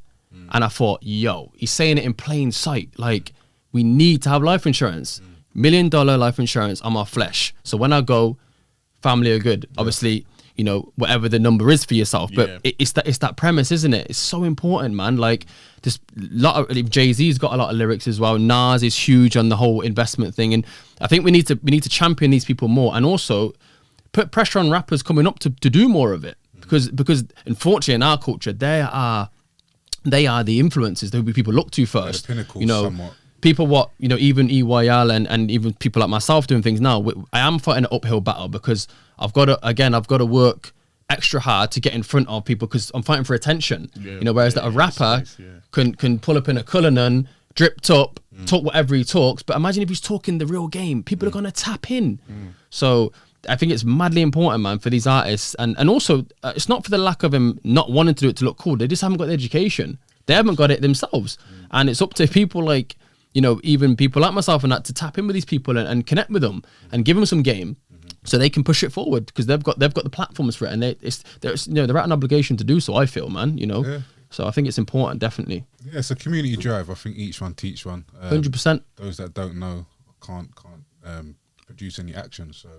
And I thought, yo, he's saying it in plain sight. Like, we need to have life insurance. $1 million life insurance on my flesh. So when I go, family are good. Obviously, you know, whatever the number is for yourself. But it's that premise, isn't it? It's so important, man. Like, this lot of Jay-Z's got a lot of lyrics as well. Nas is huge on the whole investment thing. And I think we need to champion these people more, and also put pressure on rappers coming up to do more of it. Because unfortunately in our culture, they are the influences that people look to first. The pinnacle, you know, somewhat. people even EYL and even people like myself doing things now. I am fighting an uphill battle because I've got to work extra hard to get in front of people because I'm fighting for attention. You know, whereas that a rapper can pull up in a Cullinan, dripped up, talk whatever he talks. But imagine if he's talking the real game, people are gonna tap in. So I think it's madly important, man, for these artists, and also it's not for the lack of him not wanting to do it to look cool. They just haven't got the education. They haven't got it themselves, and it's up to people like, you know, even people like myself and that to tap in with these people and connect with them and give them some game, so they can push it forward because they've got the platforms for it, and they're at an obligation to do so. I feel, man, you know. Yeah. So I think it's important, definitely. Yeah, it's a community drive. I think each one teach one. 100%. Those that don't know can't produce any action. So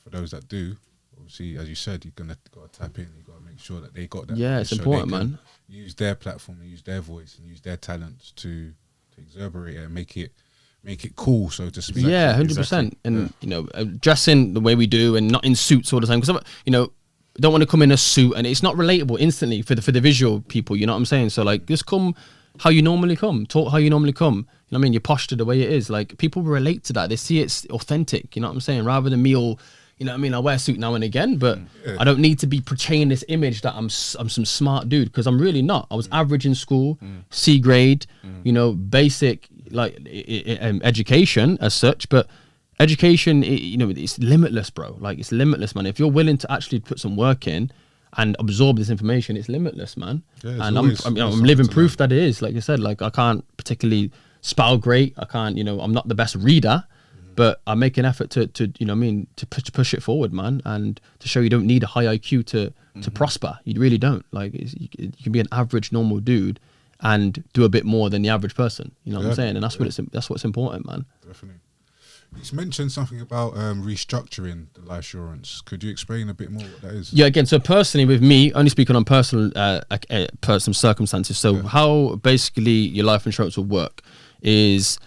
for those that do, obviously, as you said, you're got to tap in. You got to make sure that they got that. Yeah, it's so important, they can man. Use their platform, use their voice, and use their talents to exuberate it and make it cool, so to speak. Yeah, 100%. And you know, dressing the way we do and not in suits all the time, because you know, don't want to come in a suit and it's not relatable instantly for the visual people. You know what I'm saying? So like, just come how you normally come, talk how you normally come. You know what I mean? Your posture the way it is. Like, people relate to that. They see it's authentic. You know what I'm saying? Rather than me all, you know what I mean? I wear a suit now and again, but I don't need to be portraying this image that I'm some smart dude, because I'm really not. I was average in school, C grade, you know, basic like education as such, but education, you know, it's limitless, bro. Like, it's limitless, man. If you're willing to actually put some work in and absorb this information, it's limitless, man. Yeah, and always I'm something living to proof learn. that it is. Like I said, like, I can't particularly spell great. I can't, you know, I'm not the best reader, but I make an effort to you know what I mean, to push it forward, man, and to show you don't need a high IQ to prosper. You really don't. Like, you can be an average, normal dude and do a bit more than the average person. You know what I'm saying? And that's what's important, man. Definitely. You mentioned something about restructuring the life insurance. Could you explain a bit more what that is? Yeah, again, so personally with me, only speaking on personal some circumstances. So how basically your life insurance will work is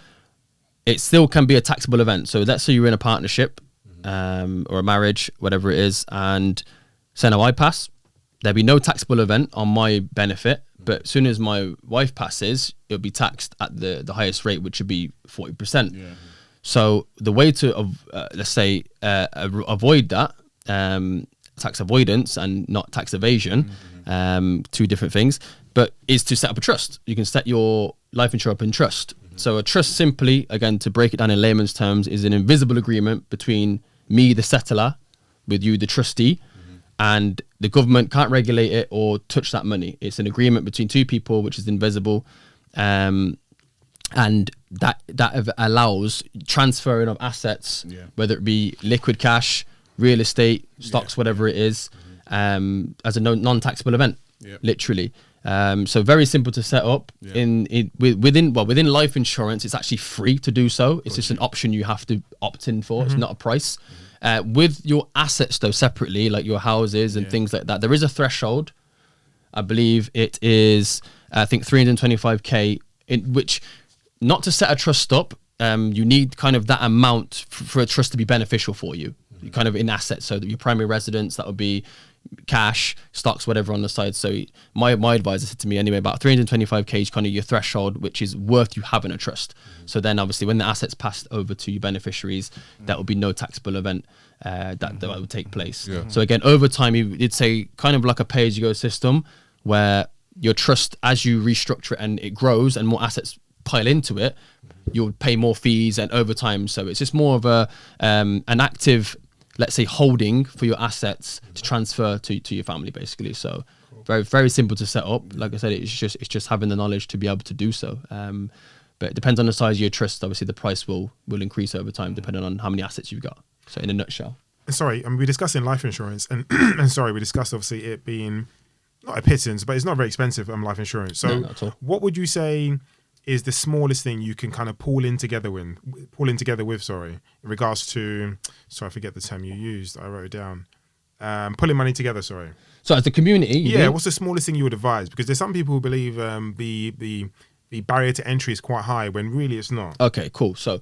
it still can be a taxable event. So let's say you're in a partnership or a marriage, whatever it is, and say now I pass, there'll be no taxable event on my benefit, but as soon as my wife passes, it'll be taxed at the highest rate, which would be 40%. Yeah. So the way to, let's say, avoid that, tax avoidance and not tax evasion, two different things, but is to set up a trust. You can set your life insurance up in trust. So a trust, simply, again, to break it down in layman's terms, is an invisible agreement between me, the settler, with you, the trustee, and the government can't regulate it or touch that money. It's an agreement between two people, which is invisible, and that allows transferring of assets, whether it be liquid cash, real estate, stocks, whatever it is, as a non-taxable event, literally. So very simple to set up. Within life insurance, it's actually free to do so. It's just an option you have to opt in for. It's not a price. With your assets, though, separately, like your houses and things like that, there is a threshold. I believe it is, I think, 325k, in which, not to set a trust up, you need kind of that amount for a trust to be beneficial for you, kind of in assets. So that your primary residence, that would be cash, stocks, whatever on the side. So my advisor said to me anyway, about 325k is kind of your threshold, which is worth you having a trust. So then obviously when the assets passed over to your beneficiaries, that would be no taxable event that would take place. So again, over time, you'd say kind of like a pay-as-you-go system, where your trust, as you restructure it and it grows and more assets pile into it, you'll pay more fees and over time. So it's just more of a an active, let's say, holding for your assets to transfer to your family, basically. So very, very simple to set up. Like I said, it's just having the knowledge to be able to do so. But it depends on the size of your trust. Obviously, the price will increase over time depending on how many assets you've got. So in a nutshell. Sorry, I mean, we're discussing life insurance, and and sorry, we discussed obviously it being not a pittance, but it's not very expensive life insurance. So No, not at all. what would you say is the smallest thing you can kind of pull in together with, in regards to, sorry, I forget the term you used, I wrote it down. Pulling money together, sorry. So as a community, What's the smallest thing you would advise? Because there's some people who believe the barrier to entry is quite high when really it's not. Okay, cool. So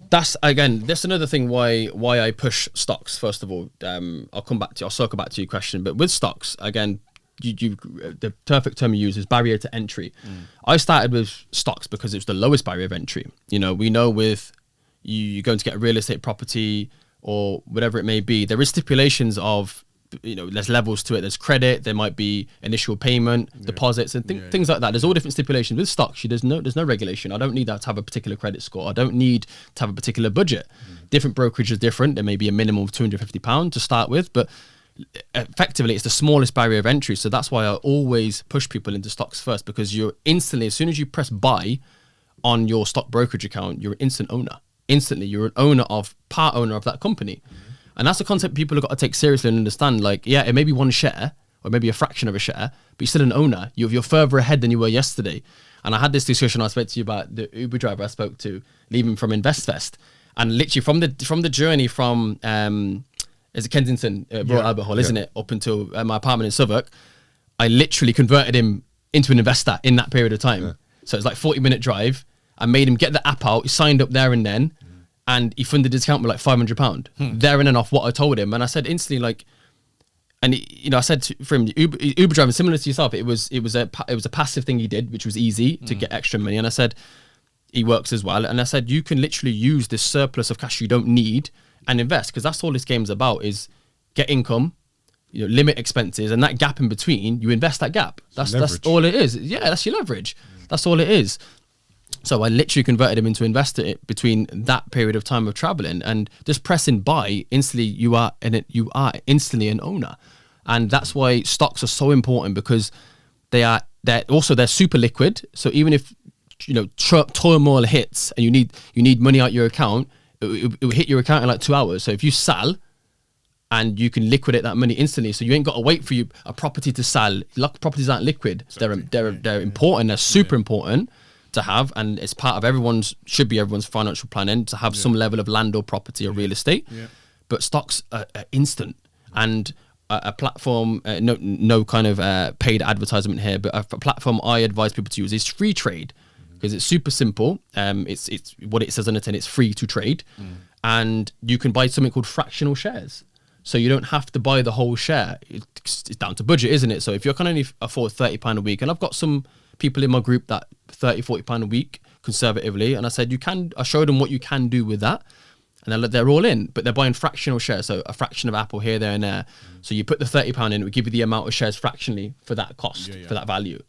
that's another thing why I push stocks. First of all, I'll circle back to your question, but with stocks, again, you the perfect term you use is barrier to entry. I started with stocks because it was the lowest barrier of entry. You know, we know with you're going to get a real estate property or whatever it may be, there is stipulations of, you know, there's levels to it. There's credit, there might be initial payment, deposits, and things like that. There's all different stipulations. With stocks, there's no regulation. I don't need that to have a particular credit score. I don't need to have a particular budget. Different brokerage is different. There may be a minimum of £250 to start with, but effectively it's the smallest barrier of entry. So that's why I always push people into stocks first, because you're instantly, as soon as you press buy on your stock brokerage account, you're an instant owner. Instantly, you're part owner of that company. And that's a concept people have got to take seriously and understand. Like, yeah, it may be one share or maybe a fraction of a share, but you're still an owner. You're further ahead than you were yesterday. And I had this discussion, I spoke to you about the Uber driver I spoke to leaving from InvestFest. And literally from the journey from, is it Kensington, Royal Albert Hall, isn't it? Up until my apartment in Southwark, I literally converted him into an investor in that period of time. Yeah. So it's like 40-minute drive. I made him get the app out. He signed up there and then. And he funded his account with like £500 there and then off what I told him. And I said instantly, like, and I said for him, Uber driving, similar to yourself, it was a passive thing he did, which was easy to get extra money. And I said, he works as well. And I said, you can literally use this surplus of cash you don't need and invest, because that's all this game's about, is get income, limit expenses, and that gap in between, you invest that gap. That's all it is. Yeah, that's your leverage. That's all it is. So I literally converted him into investor between that period of time of traveling, and just pressing buy instantly, you are instantly an owner. And that's why stocks are so important, because they're super liquid. So even if turmoil hits and you need money out your account, it will hit your account in like 2 hours. So if you sell, and you can liquidate that money instantly, so you ain't got to wait for a property to sell. Properties aren't liquid. Exactly. They're important. They're super important to have, and it's part of everyone's financial planning to have some level of land or property or real estate. Yeah. But stocks are instant, and a platform, no kind of paid advertisement here, but a platform I advise people to use is Free Trade, because it's super simple. It's what it says on the tin. It's free to trade, and you can buy something called fractional shares. So you don't have to buy the whole share. It's down to budget, isn't it? So if you can only afford £30 a week, and I've got some people in my group that £30-40 a week conservatively, and I said I showed them what you can do with that, and they're all in, but they're buying fractional shares, so a fraction of Apple here, there, and there. So you put the £30 in, it would give you the amount of shares fractionally for that cost, for that value.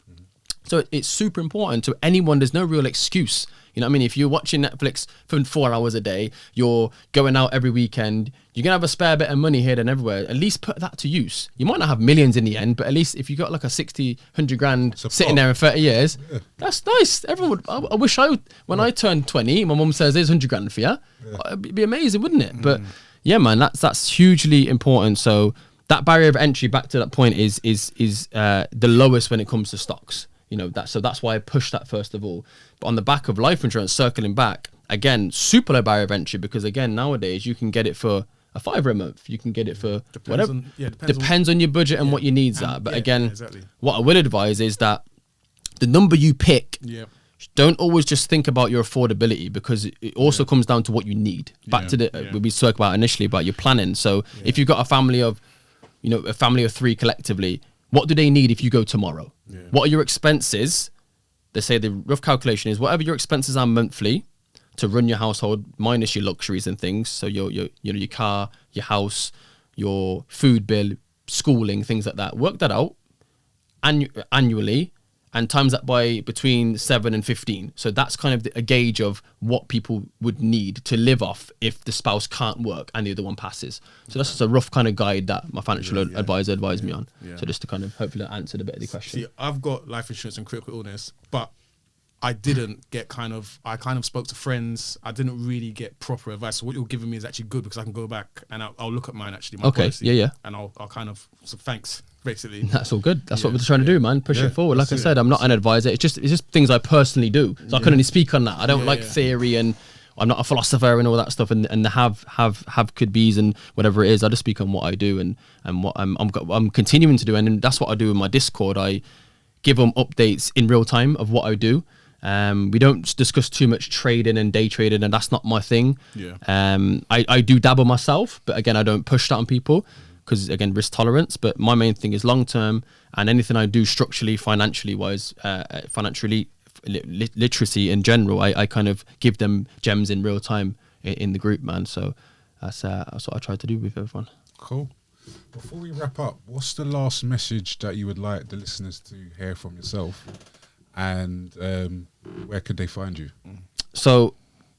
So So it's super important to anyone. There's no real excuse. You know what I mean? If you're watching Netflix for 4 hours a day, you're going out every weekend, you're going to have a spare bit of money here and everywhere. At least put that to use. You might not have millions in the end, but at least if you got like a 60, 100 grand sitting there in 30 years, that's nice. Everyone would, I wish when I turned 20, my mum says, there's 100 grand for you. It'd be amazing, wouldn't it? But yeah, man, that's hugely important. So that barrier of entry, back to that point, is the lowest when it comes to stocks. You know, that's why I pushed that first of all. But on the back of life insurance, circling back, again, super low barrier of entry, because again, nowadays you can get it for a £5 a month. You can get it for whatever. Depends on your budget and what your needs are. But again, what I would advise is that the number you pick, don't always just think about your affordability, because it also comes down to what you need. Back to the we spoke about initially about your planning. So if you've got a family of 3 collectively, what do they need if you go tomorrow? What are your expenses? They say the rough calculation is whatever your expenses are monthly to run your household, minus your luxuries and things. So your car, your house, your food bill, schooling, things like that. Work that out annually, and times that by between 7 and 15. So that's kind of a gauge of what people would need to live off if the spouse can't work and the other one passes. So that's just a rough kind of guide that my financial advisor advised me on. So just to kind of hopefully that answered a bit of the question. See, I've got life insurance and critical illness, but I didn't get I kind of spoke to friends. I didn't really get proper advice. So what you're giving me is actually good, because I can go back and I'll look at mine actually. My policy, and I'll kind of, so thanks. Basically, that's all good. That's what we're trying to do, man. Push it forward. Like I said, I'm not an advisor. It's just things I personally do. So I can only speak on that. I don't like theory, and I'm not a philosopher and all that stuff. And the have could be's and whatever it is. I just speak on what I do and what I'm continuing to do. And that's what I do in my Discord. I give them updates in real time of what I do. We don't discuss too much trading and day trading, and that's not my thing. I do dabble myself, but again, I don't push that on people, because again, risk tolerance. But my main thing is long term, and anything I do structurally, financially wise, financially literacy in general, I kind of give them gems in real time in the group, man. So that's what I try to do with everyone. Cool. Before we wrap up, what's the last message that you would like the listeners to hear from yourself, and where could they find you? So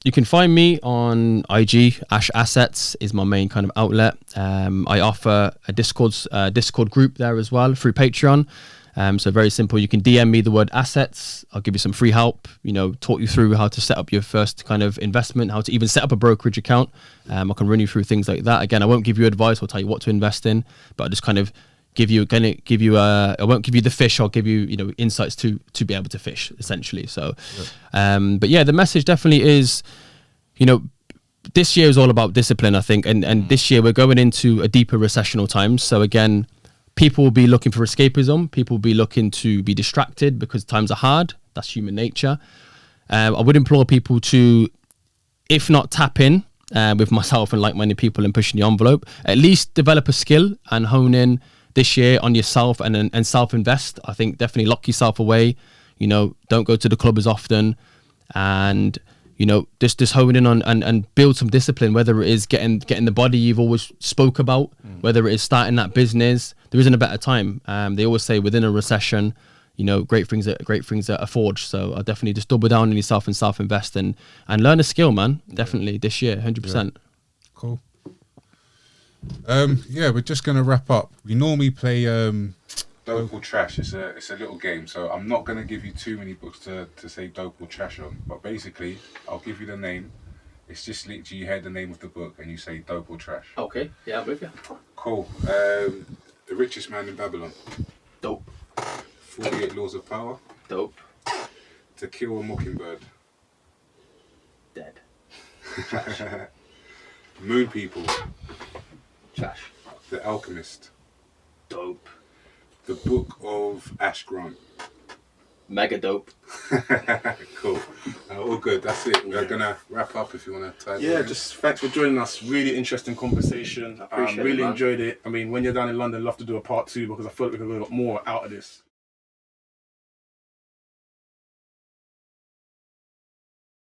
you can find me on IG. AshAssets is my main kind of outlet. I offer a Discord group there as well through Patreon. So very simple. You can DM me the word assets. I'll give you some free help, talk you through how to set up your first kind of investment, how to even set up a brokerage account. I can run you through things like that. Again, I won't give you advice or tell you what to invest in, but I just kind of I won't give you the fish. I'll give you, insights to be able to fish, essentially. So, but yeah, the message definitely is, this year is all about discipline, I think. And this year we're going into a deeper recessional times. So again, people will be looking for escapism. People will be looking to be distracted because times are hard. That's human nature. I would implore people to, if not tap in with myself and like-minded people and pushing the envelope, at least develop a skill and hone in this year on yourself and self-invest. I think definitely lock yourself away. Don't go to the club as often, and just hone in on and build some discipline. Whether it is getting the body you've always spoke about, whether it is starting that business, there isn't a better time. They always say within a recession, great things are forged. So I definitely just double down on yourself and self-invest and learn a skill, man. Definitely this year, 100%. Cool. We're just gonna wrap up. We normally play dope or trash. It's a little game, so I'm not gonna give you too many books to say dope or trash on. But basically, I'll give you the name. It's just literally you hear the name of the book and you say dope or trash. Okay, yeah, I'm with you. Cool. The Richest Man in Babylon. Dope. 48 Laws of Power. Dope. To Kill a Mockingbird. Dead. Moon People. Trash. The Alchemist. Dope. The Book of Ash Grant. Mega dope. Cool. All good. That's it. We're gonna wrap up if you want to type. Yeah, just thanks for joining us. Really interesting conversation. Appreciate really it, man. enjoyed it. I mean, when you're down in London, I'd love to do a part 2 because I feel like we could have got more out of this.